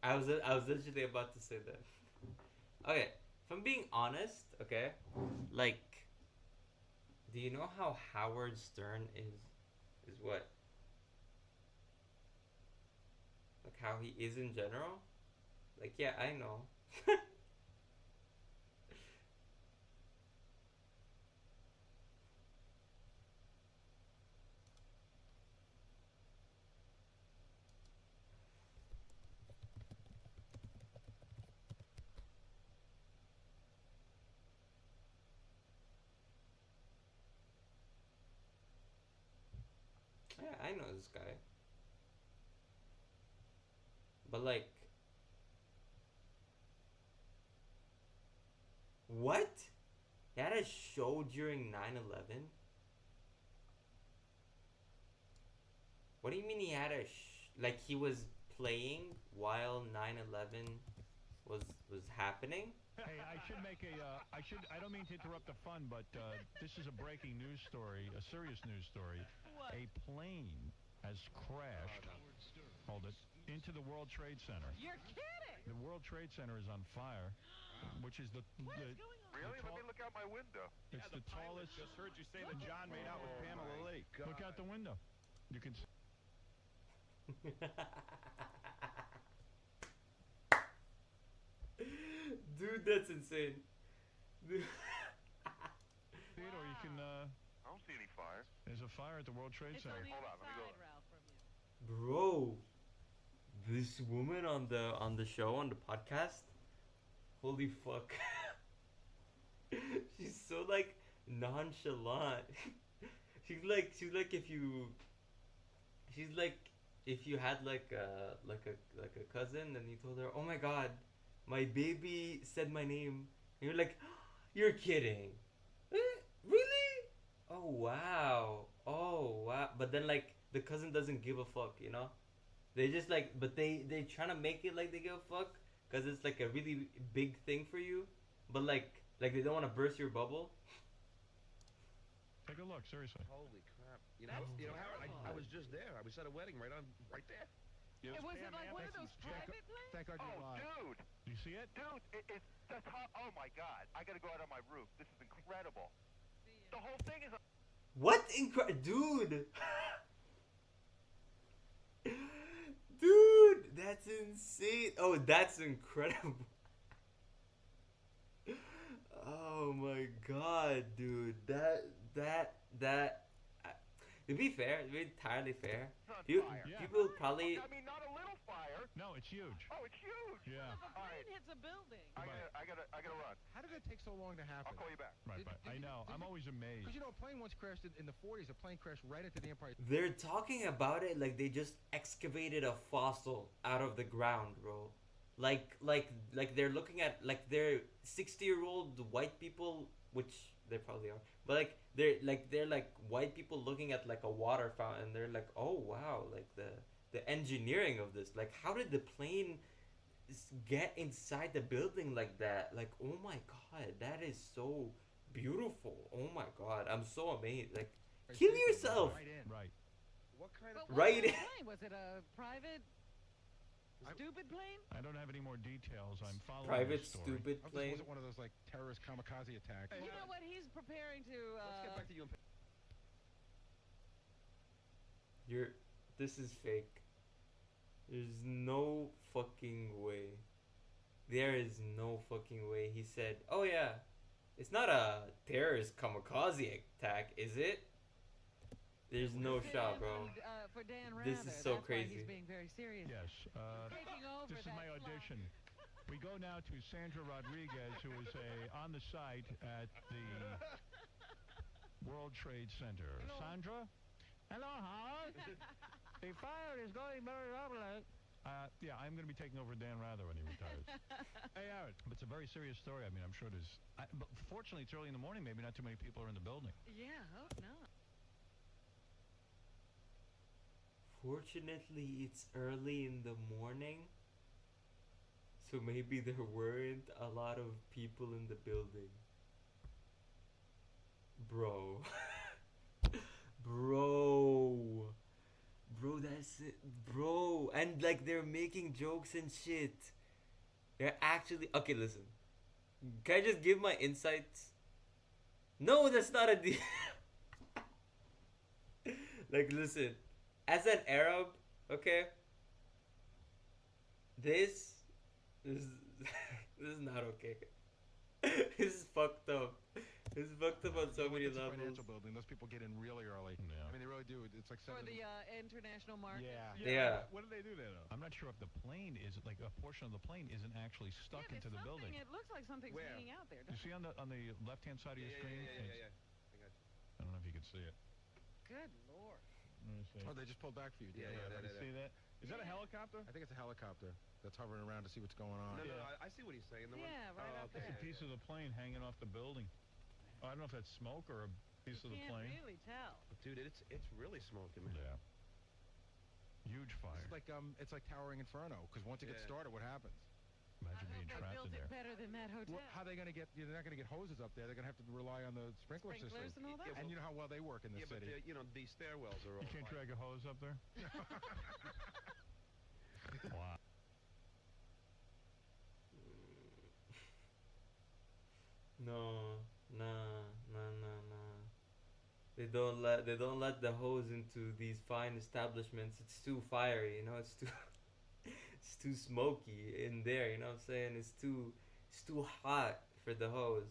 I was literally about to say that. Okay, if I'm being honest, okay, like, do you know how Howard Stern is what? Like, how he is in general. Like, yeah, I know. Yeah, I know this guy. But like, what? He had a show during 9/11? What do you mean he had a like he was playing while 9/11 was happening? Hey, I should make a. I don't mean to interrupt the fun, but this is a breaking news story, a serious news story. What? A plane has crashed. Hold it into the World Trade Center. You're kidding! The World Trade Center is on fire, which is the. What is going on? Really? Let me look out my window. It's the tallest. Just heard you say that John made out with Pamela Lake. Look out the window. You can. Dude, that's insane. Dude. See it, or you can. I don't see any fire. There's a fire at the World Trade Center. Hold on, let me go. Bro, this woman on the show, on the podcast, holy fuck. She's so like nonchalant. she's like if you had like a cousin and you told her, "Oh my god, my baby said my name." And you're like, "You're kidding." Really? Oh wow. Oh wow. But then like the cousin doesn't give a fuck, you know? They just like, but they trying to make it like they give a fuck cuz it's like a really big thing for you, but like they don't want to burst your bubble. Take a look, seriously. Holy crap! You know, Howard, I was just there. I was at a wedding right there. It was it like one of those private planes? Thank God you're alive. Dude! Do you see it? Dude, it's the top. Oh my god. I gotta go out on my roof. This is incredible. The whole thing is. What dude? Dude, that's insane. Oh, that's incredible. Oh my god, dude. To be fair, to be entirely fair, people probably. I mean, not a little fire. No, it's huge. Oh, it's huge. Yeah. The plane hits a building. I gotta run. How did that take so long to happen? I'll call you back. Right, I know. I'm always amazed. Because you know, a plane once crashed in the 40s. A plane crashed right into the Empire. They're talking about it like they just excavated a fossil out of the ground, bro. Like they're looking at like they're 60-year-old white people, which they probably are. But they're like white people looking at like a water fountain. They're like, oh wow, like the engineering of this. Like, how did the plane get inside the building like that? Like, oh my god, that is so beautiful. Oh my god, I'm so amazed. Like, kill yourself. Right. What kind But of what right? kind of plane? Was it a private stupid plane? I don't have any more details. I'm following Private the story. stupid plane. Was it one of those like terrorist kamikaze attacks? You know what? He's preparing to. Let's get back to you. This is fake. There's no fucking way. There is no fucking way. He said, "Oh yeah, it's not a terrorist kamikaze attack, is it?" There's no shot, bro. For Dan This Rather. is so That's crazy. Why he's being very serious. Yes. Taking over This is that my slot. audition. We go now to Sandra Rodriguez, who is on the site at the World Trade Center. Hello. Sandra? Hello, Howard. The fire is going very rapidly. Yeah, I'm going to be taking over Dan Rather when he retires. Hey, Howard. But it's a very serious story. I mean, I'm sure there's... but fortunately, it's early in the morning. Maybe not too many people are in the building. Yeah, hope not. Fortunately, it's early in the morning, so maybe there weren't a lot of people in the building. Bro. Bro, that's it. Bro, and like they're making jokes and shit. They're actually... Okay, listen. Can I just give my insights? No, that's not a deal. Like, listen. As an Arab, okay, This is this is not okay. This is fucked up. This is fucked up on so many It's a levels. financial building. Those people get in really early. Yeah. I mean, they really do. It's like For 7. the international market. Yeah. What do they do there, though? I'm not sure if the plane is like a portion of the plane isn't actually stuck Yeah, into the there's building. something- It looks like something's Where? hanging out there. You see on the left-hand side of your screen? Yeah. It's- I got you. I don't know if you can see it. Good lord. Let me see. Oh, they just pulled back for you. Yeah, You see that? Is that a helicopter? I think it's a helicopter that's hovering around to see what's going on. No, I see what he's saying. The Yeah, one, right up okay. It's a piece of the plane hanging off the building. I don't know if that's smoke or a piece of the Can't plane. really tell. Dude, it's really smoking, man. Yeah. Huge fire. It's like Towering Inferno, because once it gets Yeah. started, what happens? Imagine being They trapped built in it there. better than that hotel. Well, how are they going to get? They're not going to get hoses up there. They're going to have to rely on the sprinkler Sprinklers system. and all that? And you know how well they work in the Yeah, but city. these stairwells are all. You can't drag a hose up there? Wow. No, no. They don't let the hose into these fine establishments. It's too fiery, you know. It's too it's too smoky in there. You know what I'm saying? It's too hot for the hose.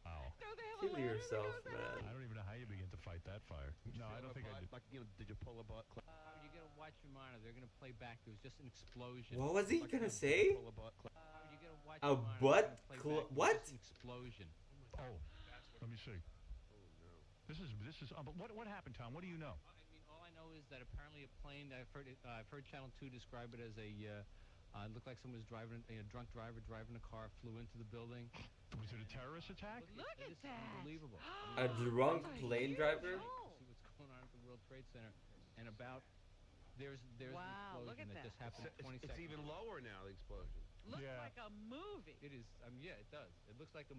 Wow. Kill yourself, man. I don't even know how you begin to fight that fire. No, I don't think I did. Like, did you pull a butt? You gotta watch your monitor. They're gonna play back. There was just an explosion. What was he gonna say? You gotta watch A your monitor. butt They're gonna play back. There was what? just an explosion. Oh, let me see. This is. But what happened, Tom? What do you know? I mean, all I know is that apparently a plane. I've heard Channel 2 describe it as a. It looked like someone was driving. A drunk driver driving a car flew into the building. Was it a terrorist attack? Look at that! Unbelievable. A drunk plane driver? See what's going on at the World Trade Center, and about there's Wow, an look explosion at that just that. happened. 20 It's seconds. even lower now. The explosion. Looks Yeah. like a movie. It is. Yeah, it does. It looks like a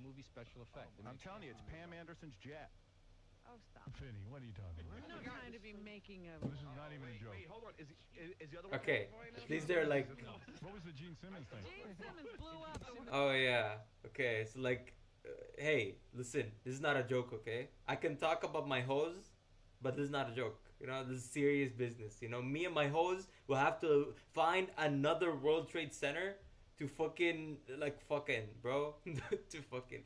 movie special effect. I'm telling you, it's Pam Anderson's jet. Oh, stop. Finny, what are you talking about? We're not trying to be making a. This is not even a joke. Wait, hold on. Is the other one? Okay, flying now? these are like. What was the Gene Simmons thing? Gene Simmons blew up. Oh yeah. Okay, so like, hey, listen, this is not a joke, okay? I can talk about my hose, but this is not a joke. You know, this is serious business. You know, me and my hose will have to find another World Trade Center to fucking bro, to fucking.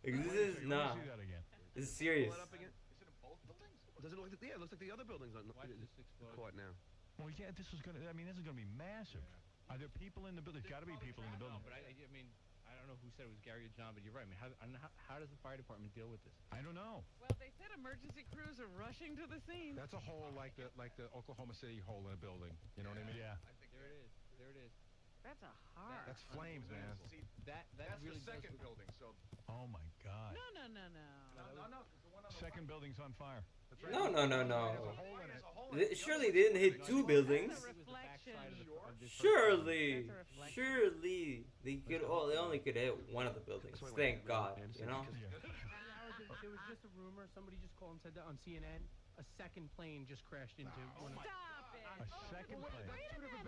Like, this is Let me nah. see that again. This is serious. Pull it up again. Is it in both buildings? Does it look? Yeah, it looks like the other buildings on Watch this explode. caught now. Well, yeah, this is gonna. I mean, this is gonna be massive. Are there people in the building? There's got to be people in the building. No, but I mean, I don't know who said it was Gary or John, but you're right. I mean, how does the fire department deal with this? I don't know. Well, they said emergency crews are rushing to the scene. That's a hole like the Oklahoma City hole in a building. You know what I mean? Yeah. There it is. There it is. That's a hard. That's flames, man. See, That that's really the second does building. So Oh my God. No. no. The one on the Second building's on fire. That's right. No. There's a hole in it. Surely they didn't hit two buildings. That's a reflection. Surely they only could hit one of the buildings. Thank God, you know. There was just a rumor. Somebody just called and said that on CNN. A second plane just crashed into one. Stop it. A second plane. Wait a minute.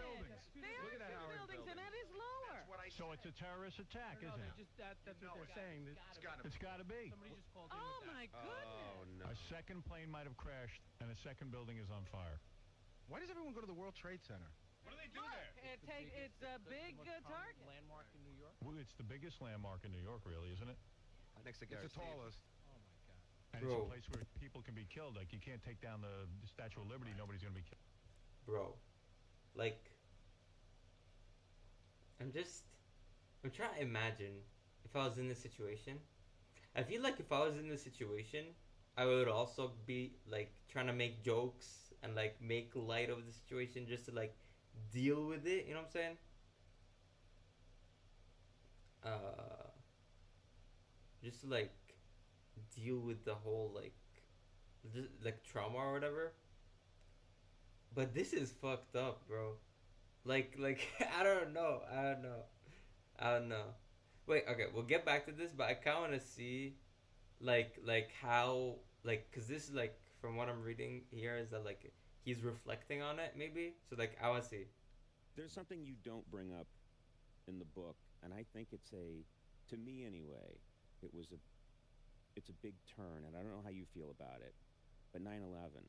There are two buildings, and that is lower. So it's a terrorist attack, No, isn't they it? just that's what they're saying. It's got to be. Somebody just called in. Oh with that. my goodness. Oh no. A second plane might have crashed, and a second building is on fire. Why does everyone go to the World Trade Center? What do they do there? It's a big target. Landmark in New York. Well, it's the biggest landmark in New York, really, isn't it? Next to It's Gary the tallest. Oh my God. And it's a Bro. place where people can be killed. Like, you can't take down the Statue of Liberty. Nobody's going to be killed. Bro, like, I'm trying to imagine if I was in this situation. I feel like if I was in this situation, I would also be like trying to make jokes and like make light of the situation just to like deal with it. You know what I'm saying? Just to like deal with the whole like trauma or whatever. But this is fucked up, bro. Like I don't know. Wait, okay, we'll get back to this, but I kind of want to see like how cuz this is like from what I'm reading here is that like he's reflecting on it maybe. So like I want to see. There's something you don't bring up in the book, and I think it's to me anyway, it's a big turn, and I don't know how you feel about it, but 9/11.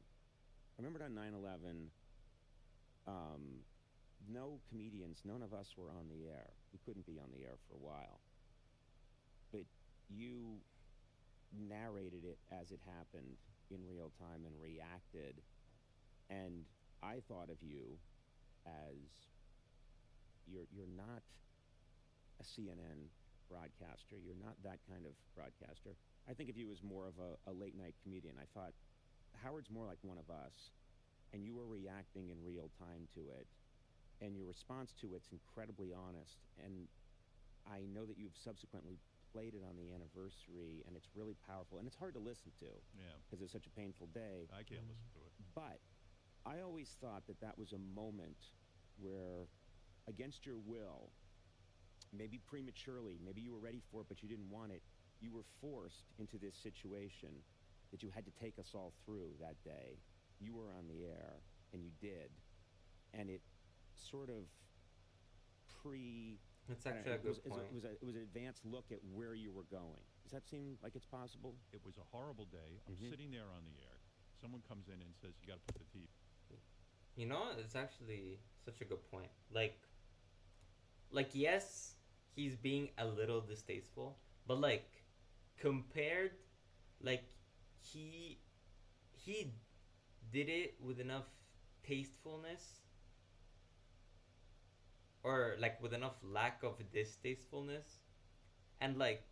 I remember on 9/11, no comedians, none of us were on the air. We couldn't be on the air for a while. But you narrated it as it happened in real time and reacted. And I thought of you as you're not a CNN broadcaster. You're not that kind of broadcaster. I think of you as more of a late night comedian. I thought Howard's more like one of us, and you were reacting in real time to it, and your response to it's incredibly honest. And I know that you've subsequently played it on the anniversary, and it's really powerful, and it's hard to listen to. Yeah. Because it's such a painful day. I can't listen to it. But I always thought that that was a moment where, against your will, maybe prematurely, maybe you were ready for it, but you didn't want it, you were forced into this situation that you had to take us all through that day. You were on the air, and you did. And it sort of That's actually a good point. It was an advanced look at where you were going. Does that seem like it's possible? It was a horrible day. I'm sitting there on the air. Someone comes in and says, you got to put the TV. You know, it's actually such a good point. Like yes, he's being a little distasteful, but like compared, like he did it with enough tastefulness, or like with enough lack of distastefulness, and like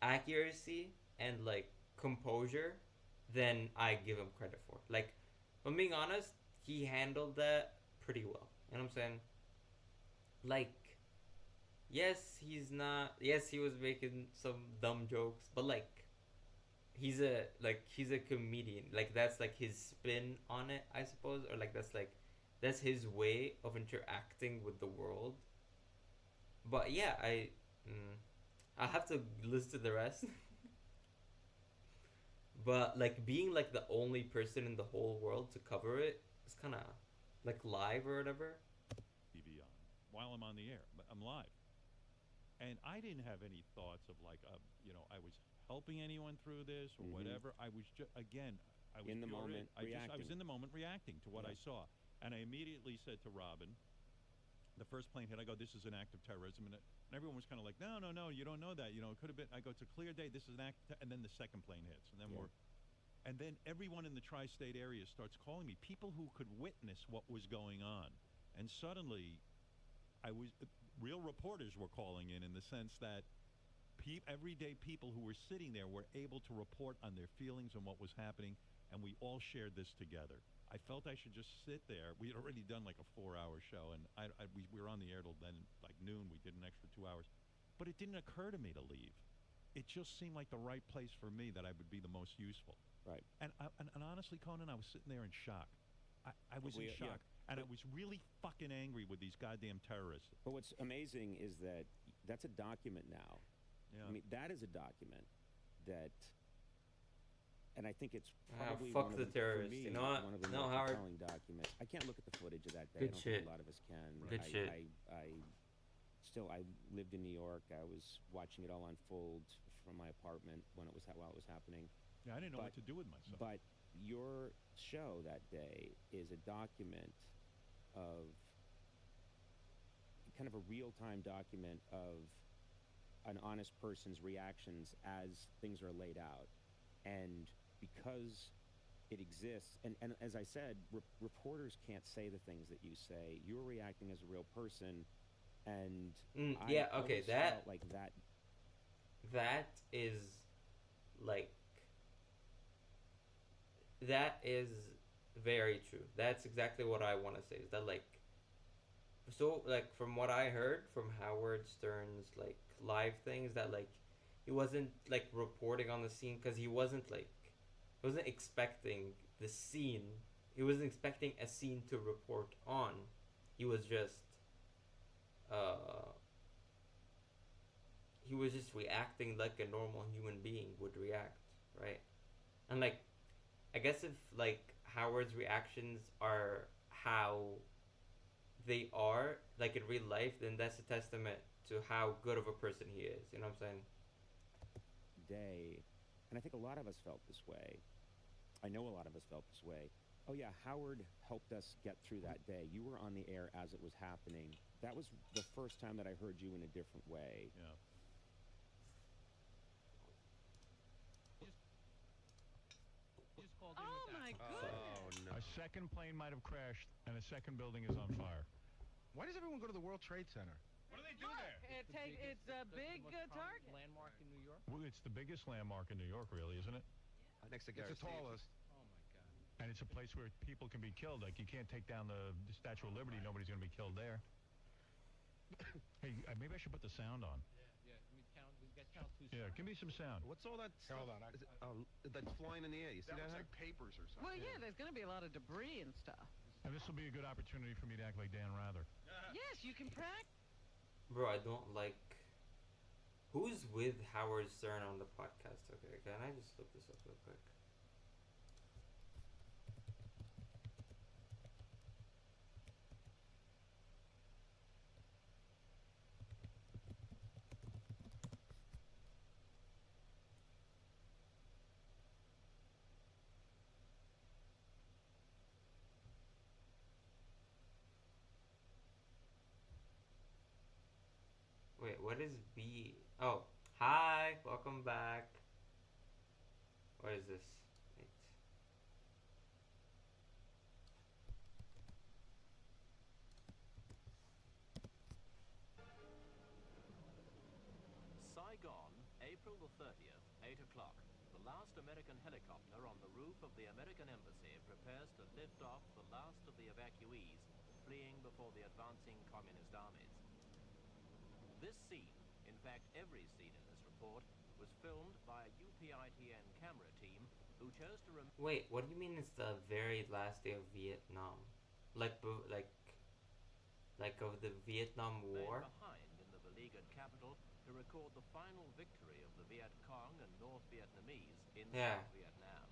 accuracy and like composure, than I give him credit for. Like, if I'm being honest, he handled that pretty well. You know what I'm saying? Like, yes, he was making some dumb jokes, but like, he's a comedian. Like, that's like his spin on it, I suppose, or like that's his way of interacting with the world. But yeah, I have to listen to the rest. But like being like the only person in the whole world to cover it is kind of like live or whatever. TV on while I'm on the air, but I'm live, and I didn't have any thoughts of like, I was helping anyone through this or whatever. I was just I was in the moment reacting. I was in the moment reacting to what I saw, and I immediately said to Robin, the first plane hit, I go, this is an act of terrorism, and everyone was kind of like, no, you don't know that, it could have been. I go, it's a clear day, this is an act, and then the second plane hits, and then and then everyone in the tri-state area starts calling me, people who could witness what was going on, and suddenly, real reporters were calling in the sense that everyday people who were sitting there were able to report on their feelings and what was happening, and we all shared this together. I felt I should just sit there. We had already done like a 4-hour show, and we were on the air till then, like noon. We did an extra 2 hours. But it didn't occur to me to leave. It just seemed like the right place for me that I would be the most useful. Right. And honestly, Conan, I was sitting there in shock. I was in shock. And I was really fucking angry with these goddamn terrorists. But what's amazing is that that's a document now. Yeah. I mean, that is a document that... And I think it's probably fuck one the of terrorists. for me, You know what? one of the No, more Howard. compelling documents. I can't look at the footage of that day. Good I don't shit. think a lot of us can. Good shit. I lived in New York. I was watching it all unfold from my apartment while it was happening. Yeah, I didn't know what to do with myself. But your show that day is a document of kind of a real-time document of an honest person's reactions as things are laid out. And because it exists, and as I said, reporters can't say the things that you say. You're reacting as a real person, and yeah, okay, felt like that. That is like that is very true. That's exactly what I want to say. Is that like so like from what I heard from Howard Stern's like live things, that like he wasn't like reporting on the scene because he wasn't expecting the scene. He wasn't expecting a scene to report on. He was just reacting like a normal human being would react, right? And like I guess if like Howard's reactions are how they are like in real life, then that's a testament to how good of a person he is. You know what I'm saying? Day, and I think a lot of us felt this way. I know a lot of us felt this way Oh yeah, Howard helped us get through that day. You were on the air as it was happening. That was the first time that I heard you in a different way. Yeah. Oh my goodness. A second plane might have crashed, and a second building is on fire. Why does everyone go to the World Trade Center? What do they do Look, there? it's a big target. Landmark in New York. Well, it's the biggest landmark in New York, really, isn't it? Next to It's Gary the tallest. Oh my God. And it's a place where people can be killed. Like, you can't take down the Statue of Liberty. Nobody's going to be killed there. Hey, maybe I should put the sound on. Yeah. We got Channel 2. Yeah, give me some sound. What's all that stuff? Hold on. Is it, that's flying in the air. You see That that? looks like papers or something. Well, yeah, there's going to be a lot of debris and stuff. And this will be a good opportunity for me to act like Dan Rather. Yes, you can practice. Bro, I don't like. Who's with Howard Stern on the podcast? Okay, can I just look this up real quick? Wait, what is B? Oh, hi, welcome back. What is this? Wait. Saigon, April the 30th, 8 o'clock. The last American helicopter on the roof of the American embassy prepares to lift off the last of the evacuees fleeing before the advancing communist armies. This scene, in fact every scene in this report, was filmed by a UPITN camera team who chose to Wait, what do you mean it's the very last day of Vietnam? Like of the Vietnam War? behind in the beleaguered capital to record the final victory of the Viet Cong and North Vietnamese in Yeah. South Vietnam.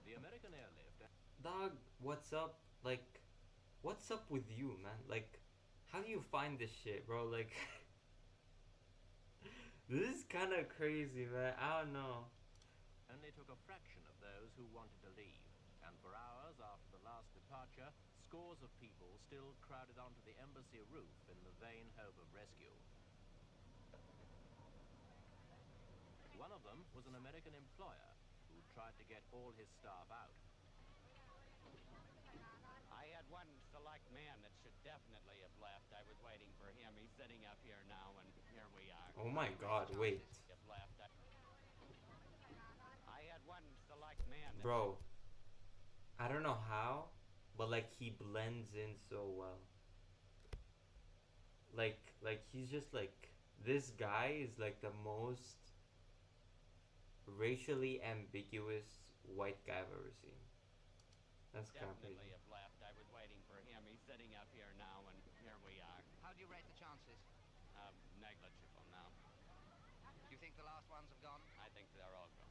The American airlift... Dog, what's up? Like, what's up with you, man? Like, how do you find this shit, bro? Like, this is kind of crazy, man. I don't know. Only took a fraction of those who wanted to leave, and for hours after the last departure, scores of people still crowded onto the embassy roof in the vain hope of rescue. One of them was an American employer who tried to get all his staff out. I had one select man that should definitely have left. I was waiting for him. He's sitting up here now, and here we are. Oh my God, wait. Have left. I had one select man that Bro, I don't know how, but like he blends in so well. Like he's just like, this guy is like the most racially ambiguous white guy I've ever seen. That's kind of definitely crazy. have left. I was waiting for him. He's sitting up here now, and here we are. How do you rate the chances? Negligible now. Do you think the last ones have gone? I think they're all gone.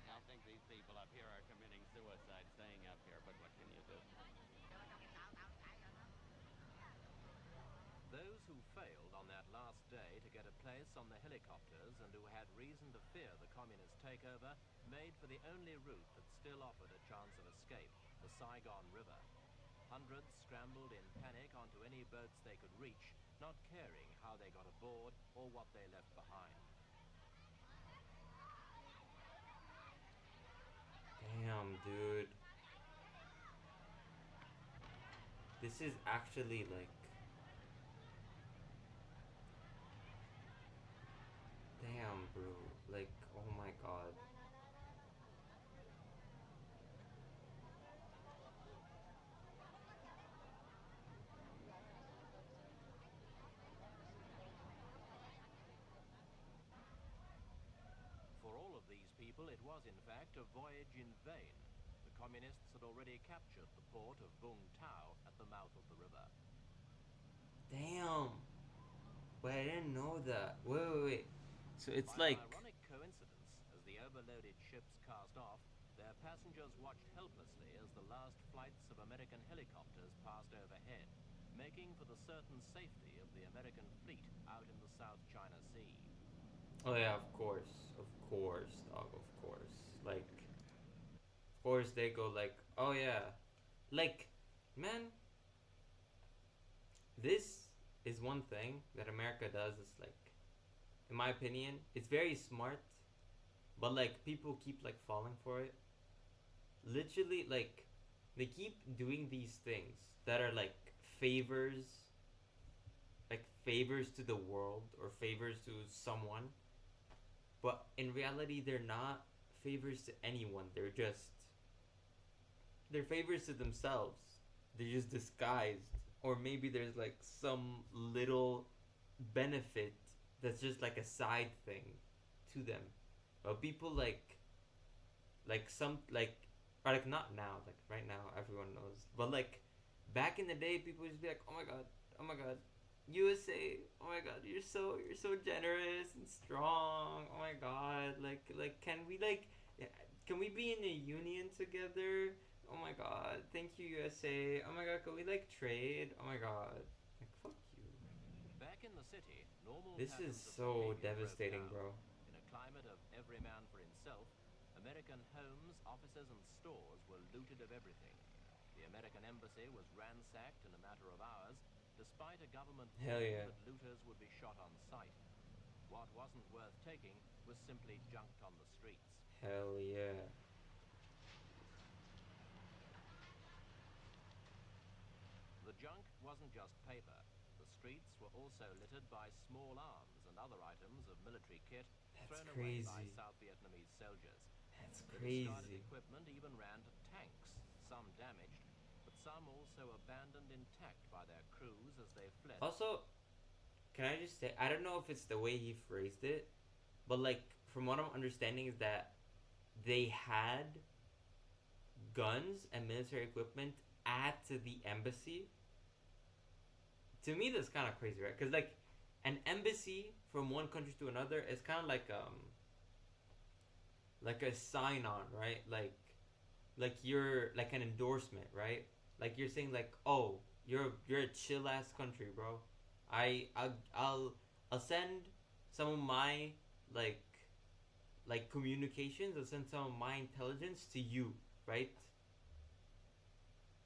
I think these people up here are committing suicide staying up here, but what can you do? Those who failed on that last day to get a place on the helicopters and who had reason to fear the communist takeover made for the only route that still offered a chance of escape, the Saigon River. Hundreds scrambled in panic onto any boats they could reach, not caring how they got aboard or what they left behind. Damn, dude. This is actually like... Damn, bro. Like, oh my God. For all of these people, it was in fact a voyage in vain. The communists had already captured the port of Vung Tau at the mouth of the river. Damn. Wait, I didn't know that. Wait. So it's By like... an ironic coincidence, as the overloaded ships cast off, their passengers watched helplessly as the last flights of American helicopters passed overhead, making for the certain safety of the American fleet out in the South China Sea. Oh yeah, of course, dog, of course. Like, of course they go like, oh yeah, like, man, this is one thing that America does. Is like, in my opinion, it's very smart, but like people keep like falling for it. Literally, like, they keep doing these things that are favors, like favors to the world or favors to someone, but in reality, they're not favors to anyone. They're favors to themselves. They're just disguised, or maybe there's like some little benefit that's just like a side thing to them. But people some or like not now, like right now everyone knows. But like back in the day, people would just be like, oh my god, USA, oh my god, you're so generous and strong. Oh my god, can we can we be in a union together? Oh my god, thank you USA. Oh my god, can we like trade? Oh my god, like fuck you. Back in the city, normal This is patterns of so behavior broke devastating, down. bro. In a climate of every man for himself, American homes, offices, and stores were looted of everything. The American embassy was ransacked in a matter of hours, despite a government Hell warning yeah. that looters would be shot on sight. What wasn't worth taking was simply junked on the streets. Hell yeah. The junk wasn't just paper. The streets were also littered by small arms and other items of military kit That's thrown away by crazy. South Vietnamese soldiers. That's The discarded crazy. equipment even ran to tanks, some damaged, but some also abandoned intact by their crews as they fled. Also, can I just say, I don't know if it's the way he phrased it, but like from what I'm understanding is that they had guns and military equipment at the embassy. To me, that's kind of crazy, right? Because like an embassy from one country to another is kind of like a sign on, right? Like you're like an endorsement, right? Like you're saying like, oh, you're a chill ass country, bro. I'll I'll send some of my like communications. I'll send some of my intelligence to you, right?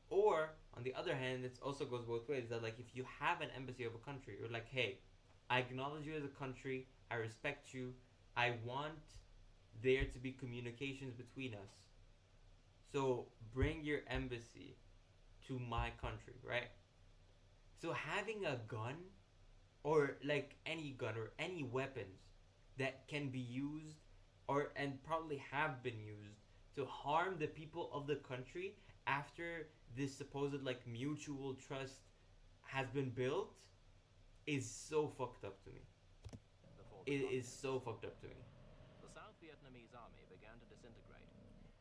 Or on the other hand, it also goes both ways. That like if you have an embassy of a country, you're like, hey, I acknowledge you as a country. I respect you. I want there to be communications between us. So bring your embassy to my country, right? So having a gun or like any gun or any weapons that can be used or and probably have been used to harm the people of the country after this supposed like mutual trust has been built is so fucked up to me. Before the It is communists. so fucked up to me. The South Vietnamese army began to disintegrate.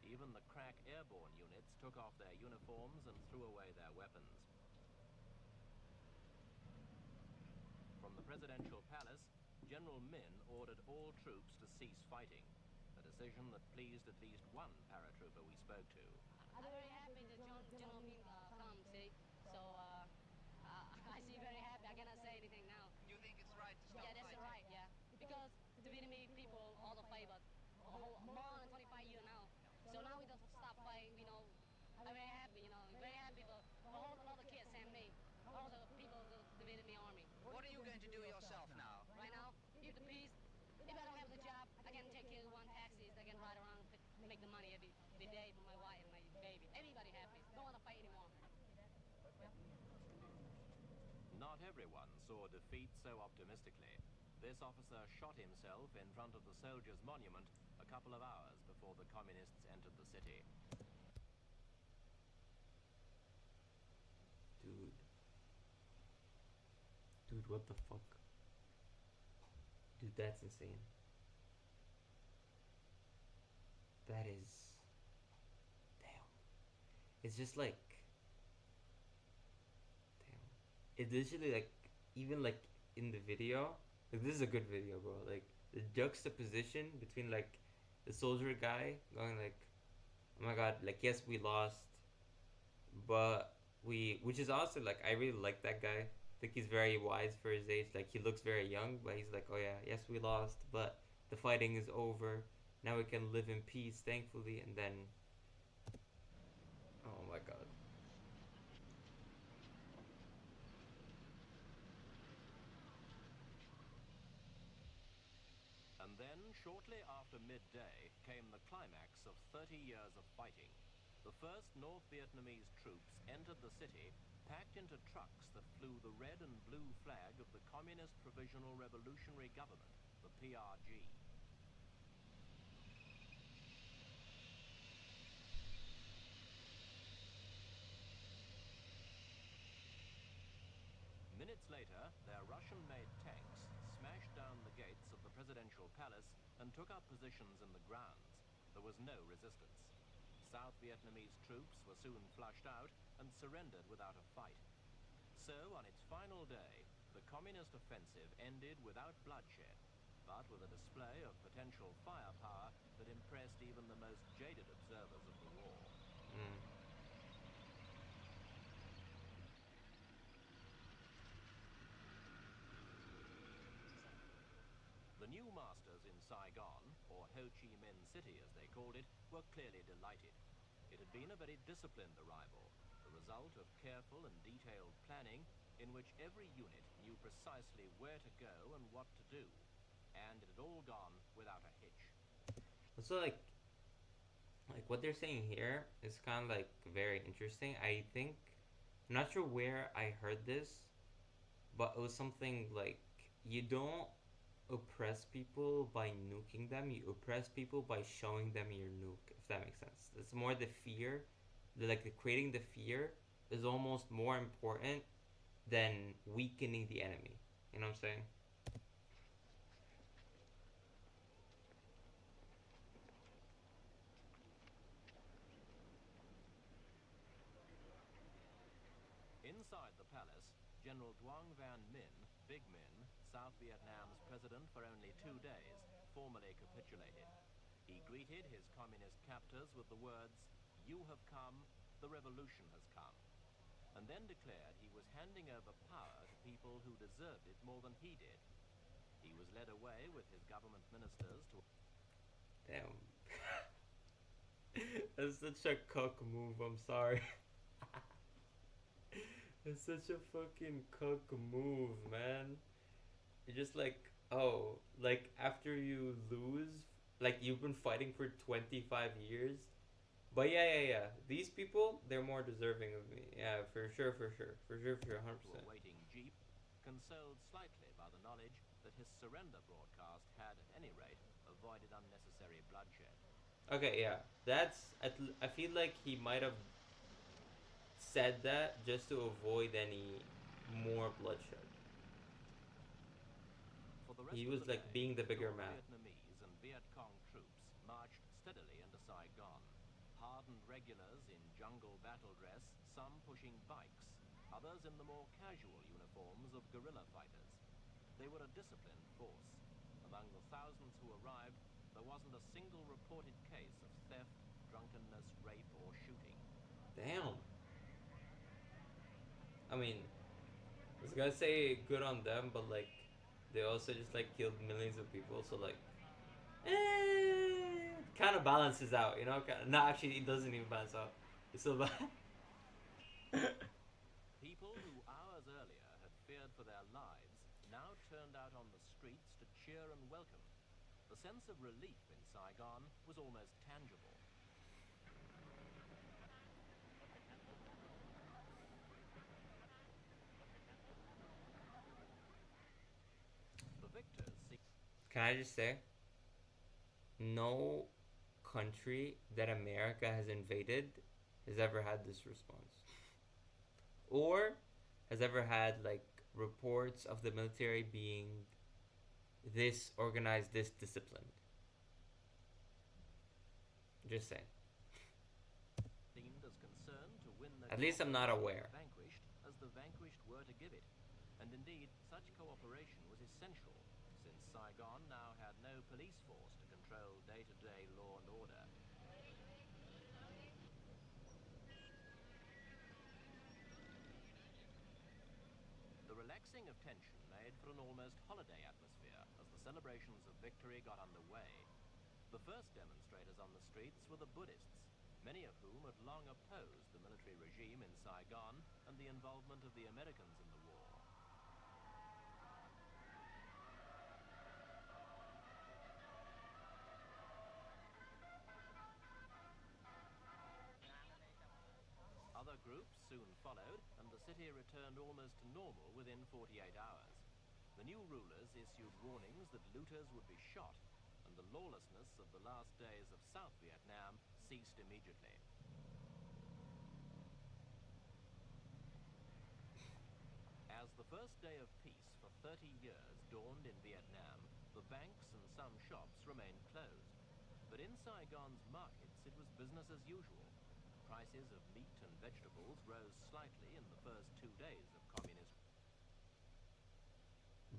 Even the crack airborne units took off their uniforms and threw away their weapons. From the presidential palace, General Min ordered all troops to cease fighting, a decision that pleased at least one paratrooper we spoke to. I'm very happy that General Min come, see. So I see very happy. I cannot say anything now. You think it's right to stop Yeah, that's fighting? right. Yeah, because the Vietnamese people all the fight, but more than 25 years now. So now we don't stop fighting. You know, I'm very happy. You know, very happy. But a whole lot of kids send me. All the people, the Vietnamese army. What are you going to do yourself now? Right now, if the peace, if I don't have the job, I can take care of one taxis. I can ride around, make the money every day for my wife and my baby. Everybody happy. Don't want to fight anymore. Not everyone saw defeat so optimistically. This officer shot himself in front of the soldiers' monument a couple of hours before the communists entered the city. Dude. Dude, what the fuck? Dude, that's insane. That is. Damn. It's just like. Damn. It's literally like. Even like in the video. Like, this is a good video, bro. Like, the juxtaposition between like the soldier guy going like, oh my god, like, yes, we lost. But which is also like, I really like that guy. I think he's very wise for his age. Like, he looks very young, but he's like, oh yeah, yes, we lost, but the fighting is over. Now we can live in peace, thankfully. And then, oh my god. And then, shortly after midday, came the climax of 30 years of fighting. The first North Vietnamese troops entered the city, packed into trucks that flew the red and blue flag of the Communist Provisional Revolutionary Government, the PRG. Minutes later, their Russian-made tanks smashed down the gates of the presidential palace and took up positions in the grounds. There was no resistance. South Vietnamese troops were soon flushed out and surrendered without a fight. So, on its final day, the communist offensive ended without bloodshed, but with a display of potential firepower that impressed even the most jaded observers of the war. The new masters in Saigon, or Ho Chi Minh City as they called it, were clearly delighted. It had been a very disciplined arrival, the result of careful and detailed planning in which every unit knew precisely where to go and what to do, and it had all gone without a hitch. Also, like what they're saying here is kind of like very interesting. I think, I'm not sure where I heard this, but it was something like you don't oppress people by nuking them. You oppress people by showing them your nuke. If that makes sense, it's more the fear, the creating the fear is almost more important than weakening the enemy. You know what I'm saying? Inside the palace, General Duong Van Minh, Big Min, South Vietnam's president for only 2 days, formally capitulated. He greeted his communist captors with the words, "You have come, the revolution has come," and then declared he was handing over power to people who deserved it more than he did. He was led away with his government ministers to... Damn. That's such a cuck move, I'm sorry. It's such a fucking cuck move, man. You're just like, oh, like after you lose, like you've been fighting for 25 years. But yeah. These people, they're more deserving of me. Yeah, for sure, 100%. a waiting jeep, consoled slightly by the knowledge that his surrender broadcast had, at any rate, avoided unnecessary bloodshed. Okay, yeah. I feel like he might have said that just to avoid any more bloodshed. For the rest He of was the like day, being the bigger North man. Vietnamese and Viet Cong troops marched steadily into Saigon. Hardened regulars in jungle battle dress, some pushing bikes, others in the more casual uniforms of guerrilla fighters. They were a disciplined force. Among the thousands who arrived, there wasn't a single reported case of theft, drunkenness, rape, or shooting. Damn. I mean, I was gonna say good on them, but like, they also just like killed millions of people, so like, kind of balances out, you know? No, actually, it doesn't even balance out. It's still bad. People who hours earlier had feared for their lives now turned out on the streets to cheer and welcome. The sense of relief in Saigon was almost tangible. The victors Can I just say, no country that America has invaded has ever had this response, or has ever had like reports of the military being this organized, this disciplined. Just saying. seemed as concerned to win the At least I'm not aware. vanquished as the vanquished were to give it. And indeed, such cooperation was essential, since Saigon now had no police force to control day-to-day law and order. The relaxing of tension made for an almost holiday atmosphere as the celebrations of victory got underway. The first demonstrators on the streets were the Buddhists, many of whom had long opposed the military regime in Saigon and the involvement of the Americans in the war. Other groups soon followed, and the city returned almost to normal within 48 hours. The new rulers issued warnings that looters would be shot, and the lawlessness of the last days of South Vietnam ceased immediately. As the first day of peace for 30 years dawned in Vietnam, the banks and some shops remained closed. But in Saigon's markets, it was business as usual. Prices of meat and vegetables rose slightly in the first 2 days of communist.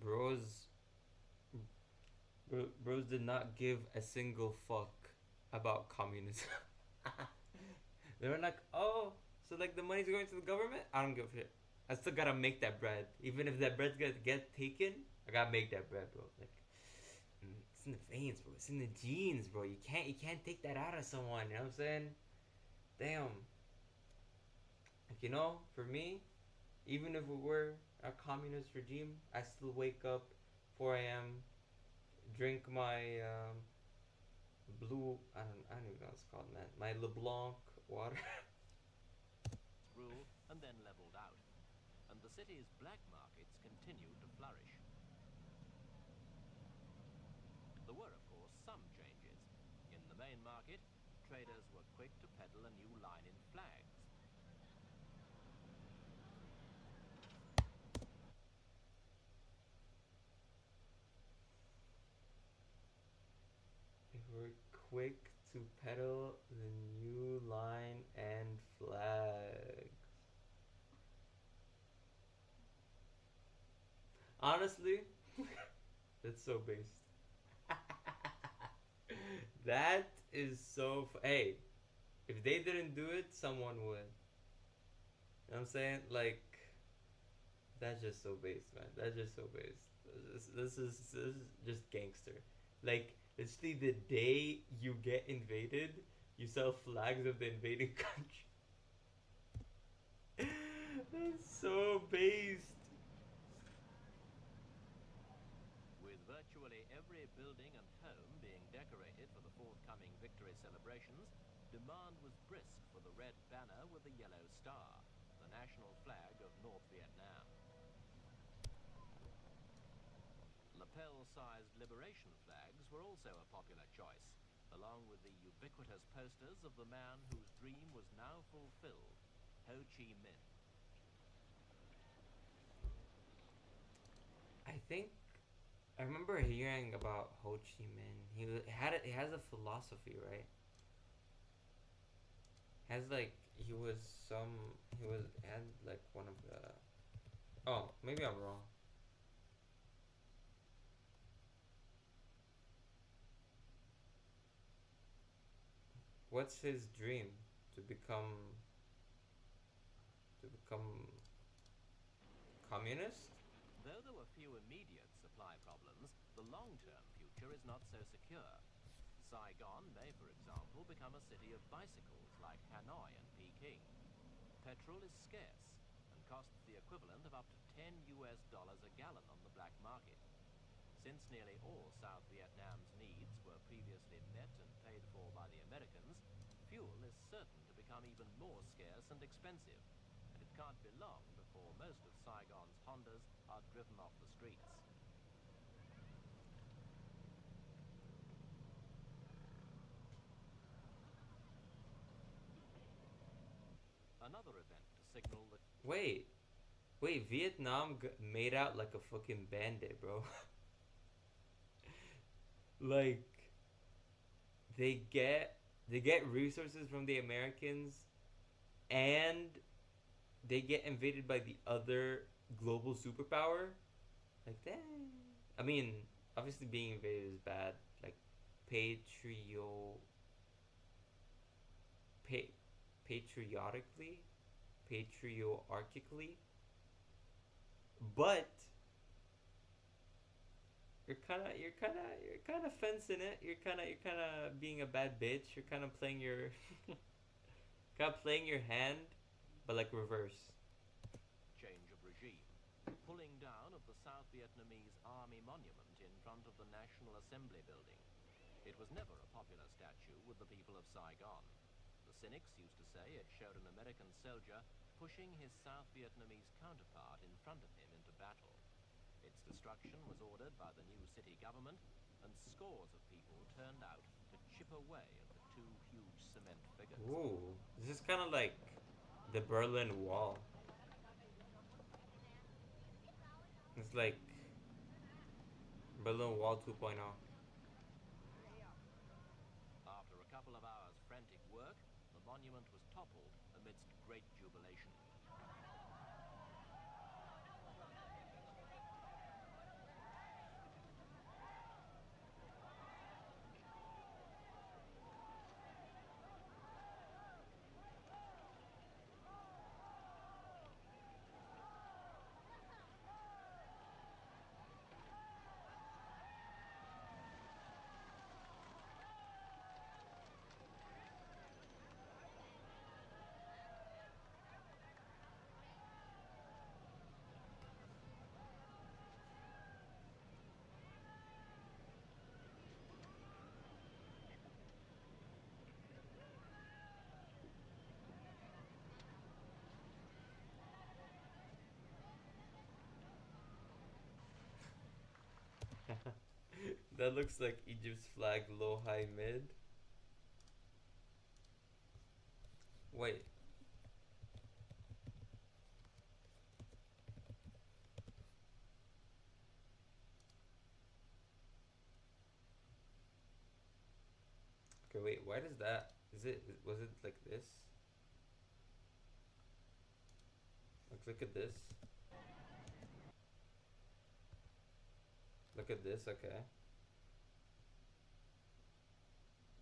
Bros, bros did not give a single fuck about communism. They were like, oh, so like the money's going to the government? I don't give a shit. I still gotta make that bread. Even if that bread's gonna get taken, I gotta make that bread, bro. Like, it's in the veins, bro. It's in the genes, bro. You can't take that out of someone. You know what I'm saying? Damn. Like, for me, even if we were a communist regime, I still wake up 4 a.m., drink my blue. I don't even know what it's called, man. My LeBlanc water. Rule and then leveled out, and the city's black markets continued to flourish. There were, of course, some changes. In the main market, traders were quick to peddle a new line in flags. They were quick to peddle the new line and flags. Honestly, that's so based. That is so. Hey, if they didn't do it, someone would. You know what I'm saying? Like, that's just so based, man. That's just so based. This is just gangster. Like, literally, the day you get invaded, you sell flags of the invading country. That's so based. With virtually every building and home being decorated for the forthcoming victory celebrations, demand was brisk for the red banner with the yellow star, the national flag of North Vietnam. Lapel-sized liberation flags were also a popular choice, along with the ubiquitous posters of the man whose dream was now fulfilled, Ho Chi Minh. I remember hearing about Ho Chi Minh. He has a philosophy, right? Has like he was had like one of the. Oh, maybe I'm wrong. What's his dream? To become communist? Though there were few immediate supply problems, the long-term future is not so secure. Saigon may, for example, become a city of bicycles like Hanoi and Peking. Petrol is scarce and costs the equivalent of up to $10 a gallon on the black market. Since nearly all South Vietnam's needs were previously met and paid for by the Americans, fuel is certain to become even more scarce and expensive, and it can't be long before most of Saigon's Hondas are driven off the streets. Another event to signal that. Wait, Vietnam made out like a fucking bandit, bro. Like, they get they get resources from the Americans, and they get invaded by the other global superpower. Like that. I mean, obviously being invaded is bad. Like, patrio, pa- patriotically, patriarchically, but you're kind of fencing it. You're kind of being a bad bitch. You're kind of playing your kind of playing your hand, but like reverse. Change of regime. Pulling down of the South Vietnamese Army monument in front of the National Assembly building. It was never a popular statue with the people of Saigon. The cynics used to say it showed an American soldier pushing his South Vietnamese counterpart in front of him into battle. Its destruction was ordered by the new city government, and scores of people turned out to chip away at the two huge cement figures. Ooh, this is kind of like the Berlin Wall. It's like Berlin Wall 2.0. After a couple of hours' frantic work, the monument was toppled amidst great jubilation. That looks like Egypt's flag, low, high, mid. Wait. Okay, wait. Why does that? Was it like this? Like, look at this. Look at this. Okay.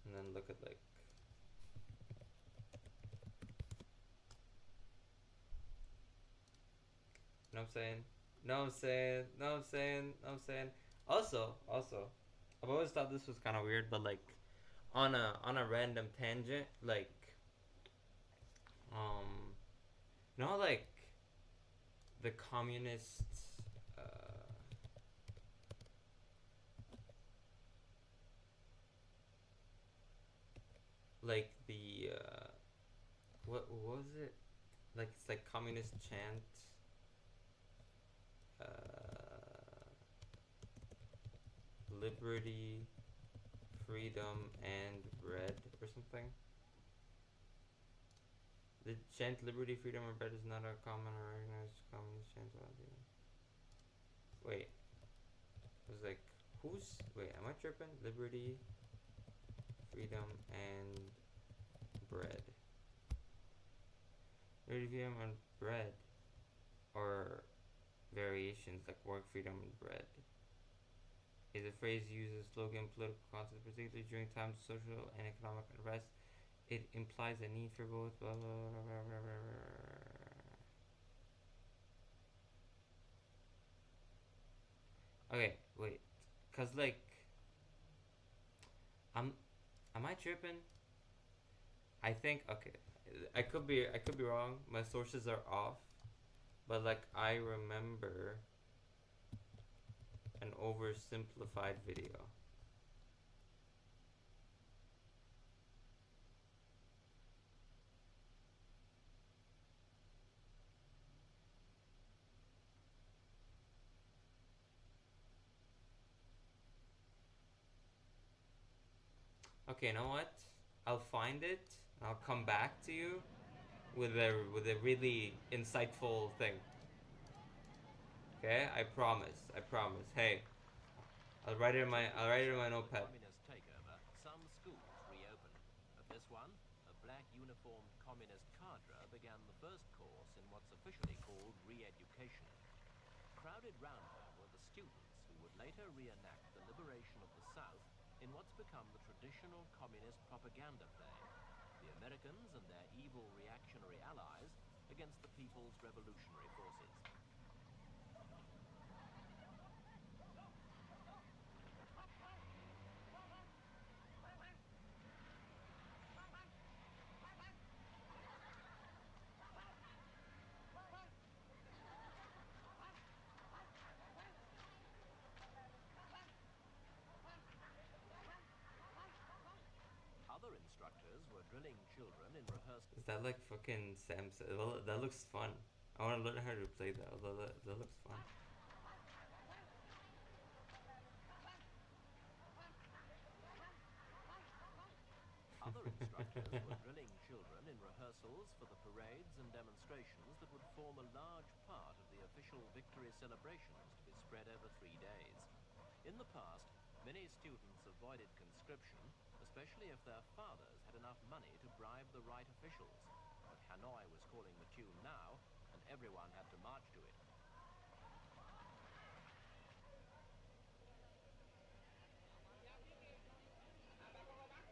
And then look at like. Know what I'm saying? Know what I'm saying? Know what I'm saying? Know what I'm saying? Also, I've always thought this was kind of weird, but like, on a random tangent, like, you know, like, the communists, like the, what was it? Like, it's like communist chant. Liberty, freedom, and bread, or something. The chant liberty, freedom, or bread is not a common or recognized communist chant. Wait. It was like, wait, am I tripping? Liberty, freedom, and bread. Liberty, freedom, and bread. Or variations like work, freedom, and bread. Is a phrase used as a slogan in political context, particularly during times of social and economic unrest. It implies a need for both. Blah, blah, blah, blah, blah, blah. Okay, wait, cause like, am I tripping? I think okay, I could be wrong. My sources are off, but like I remember an oversimplified video. Okay, you know what? I'll find it. And I'll come back to you with a really insightful thing. Okay, I promise. I promise. Hey, I'll write it in my notepad. Communist takeover, some schools reopened. At this one, a black uniformed communist cadre began the first course in what's officially called re-education. Crowded round her were the students who would later reenact the liberation of the South in what's become the traditional communist propaganda play. The Americans and their evil reactionary allies against the People's Revolutionary Forces. drilling children in rehearsal. Is that like fucking Sam? That looks fun. I want to learn how to play that. Although that looks fun. Other instructors were drilling children in rehearsals for the parades and demonstrations that would form a large part of the official victory celebrations to be spread over 3 days. In the past, many students avoided conscription, especially if their fathers had enough money to bribe the right officials. But Hanoi was calling the tune now, and everyone had to march to it.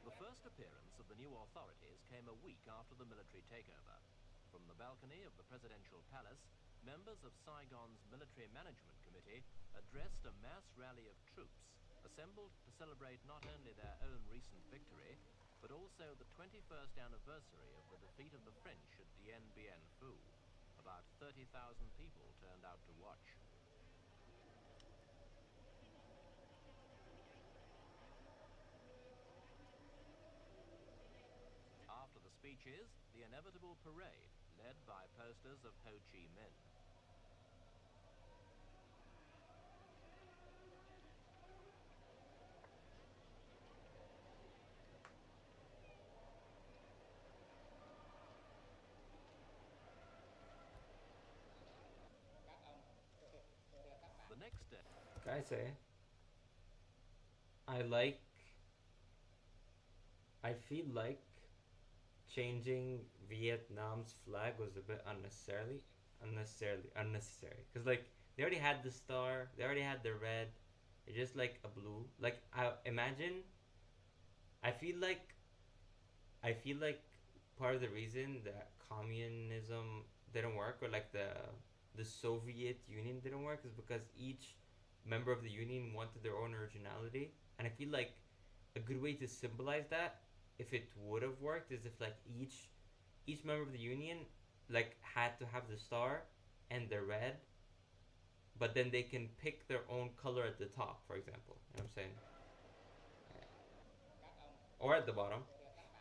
The first appearance of the new authorities came a week after the military takeover. From the balcony of the presidential palace, members of Saigon's Military Management Committee addressed a mass rally of troops assembled to celebrate not only their own recent victory, but also the 21st anniversary of the defeat of the French at Dien Bien Phu. About 30,000 people turned out to watch. After the speeches, the inevitable parade, led by posters of Ho Chi Minh. The next day... Can I say? I like... I feel like changing Vietnam's flag was a bit unnecessary. Cause like they already had the star, they already had the red. It's just like a blue. Like I imagine. I feel like. I feel like part of the reason that communism didn't work, or like the Soviet Union didn't work, is because each member of the union wanted their own originality, and I feel like a good way to symbolize that, if it would have worked, is if like each member of the union like had to have the star and the red, but then they can pick their own color at the top, for example. You know what I'm saying? Or at the bottom,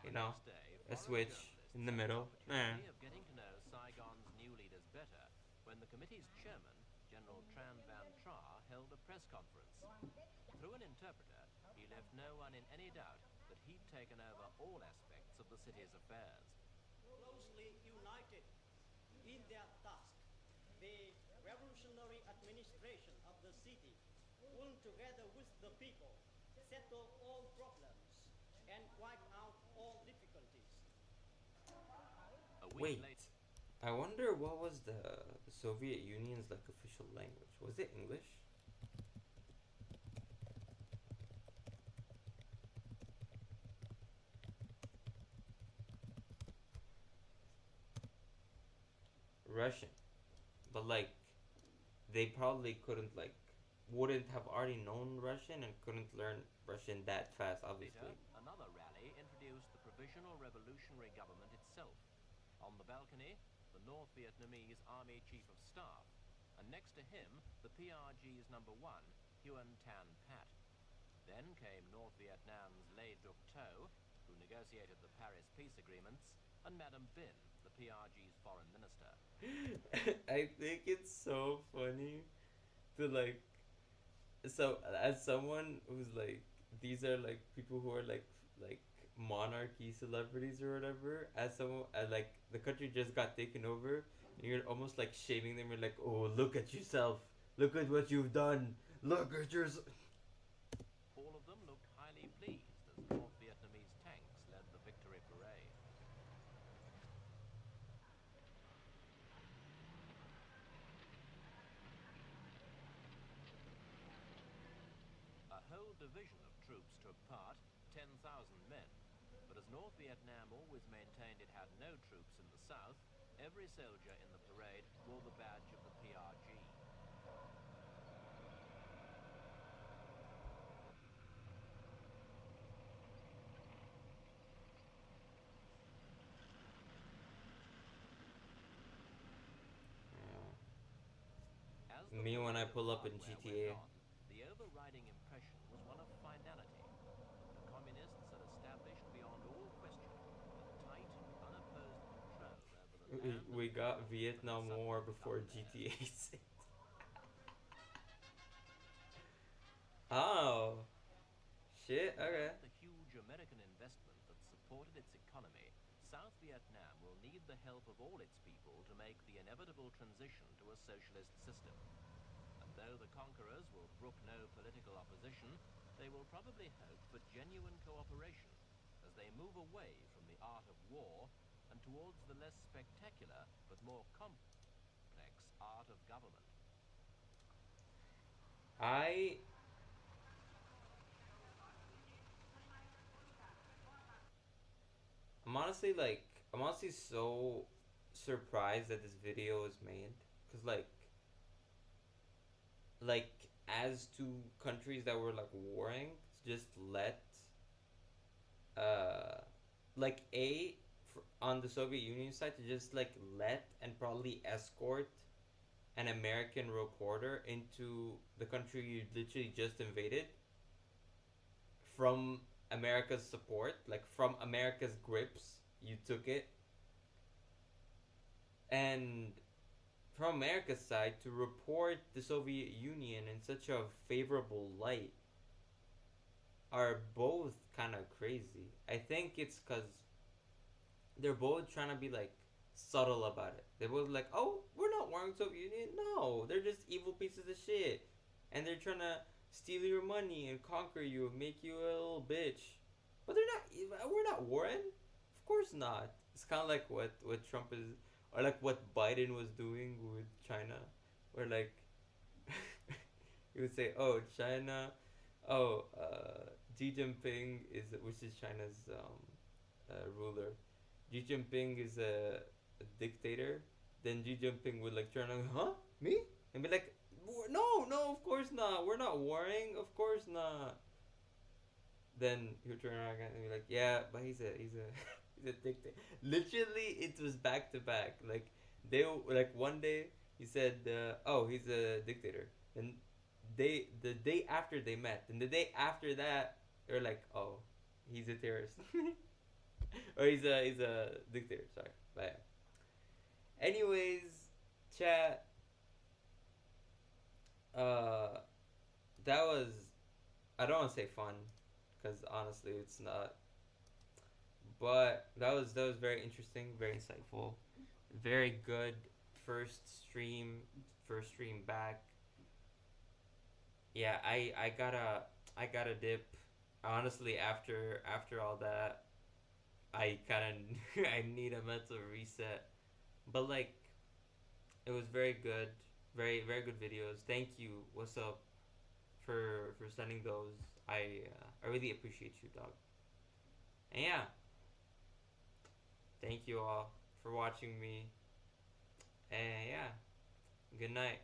you know, Next day, a foreign switch in journalists the had the middle. opportunity of getting to know Saigon's new leaders better when the committee's chairman, General Tran Van Tra, held a press conference. Through an interpreter, he left no one in any doubt that he'd taken over all aspects of the city's affairs. Closely united in their task, the revolutionary administration of the city will, together with the people, settle all problems and wipe out all difficulties. A week Wait, later, I wonder what was the Soviet Union's like official language? Was it English? Russian, but like they probably couldn't like wouldn't have already known Russian and couldn't learn Russian that fast, obviously. another rally introduced the Provisional Revolutionary Government itself. On the balcony, the North Vietnamese Army Chief of Staff, and next to him, the PRG's number 1, Huon Tan Pat. Then came North Vietnam's Le Duc Tho, who negotiated the Paris peace agreements, and Madame Bin, the PRG's foreign minister. I think it's so funny to like, so as someone who's like, these are like people who are like monarchy celebrities or whatever, as someone like the country just got taken over, and you're almost like shaming them. You're like, oh, look at yourself, look at what you've done, look at yourself. All of them looked highly pleased as North Vietnamese tanks led the victory parade. A whole division of troops took part, 10,000 men. But as North Vietnam always maintained it had no troops in the south, every soldier in the parade wore the badge of the PRG. As the Me when I parade of pull up in hardware GTA. went on, the overriding impression was one of finality. The communists had established beyond all question that we got Vietnam War before GTA 6. Oh. Shit, okay. Without the huge American investment that supported its economy, South Vietnam will need the help of all its people to make the inevitable transition to a socialist system. And though the conquerors will brook no political opposition, they will probably hope for genuine cooperation as they move away from the art of war and towards the less spectacular but more complex art of government. I I'm honestly like I'm honestly so surprised that this video was made cuz like as two countries that were like warring just let uh like on the Soviet Union side to just like let and probably escort an American reporter into the country you literally just invaded from America's support, like from America's grips, you took it. And from America's side, to report the Soviet Union in such a favorable light are both kind of crazy. I think it's because they're both trying to be like subtle about it. They're both like, "Oh, we're not warring Soviet Union. No, they're just evil pieces of shit, and they're trying to steal your money and conquer you, and make you a little bitch." But they're not. We're not warring. Of course not. It's kind of like what Trump is, or like what Biden was doing with China, where like he would say, "Oh, China, oh, Xi Jinping is which is China's ruler. Xi Jinping is a dictator." Then Xi Jinping would like turn on, "Huh, me?" And be like, "No, no, of course not. We're not warring. Of course not." Then he would turn around again and be like, "Yeah, but he's a he's a dictator." Literally, it was back to back. Like like one day he said, "Oh, he's a dictator," and the day after they met, and the day after that they're like, "Oh, he's a terrorist." Or he's a dictator. Sorry, but yeah. Anyways, chat. Uh, that was I don't want to say fun, because honestly it's not. But that was very interesting, very insightful, very good first stream, first stream back. Yeah, I gotta dip. Honestly, after all that, I kind of I need a mental reset. But like, it was very good, very good videos. Thank you. What's up for sending those. I really appreciate you, dog. And yeah, thank you all for watching me. And yeah, good night.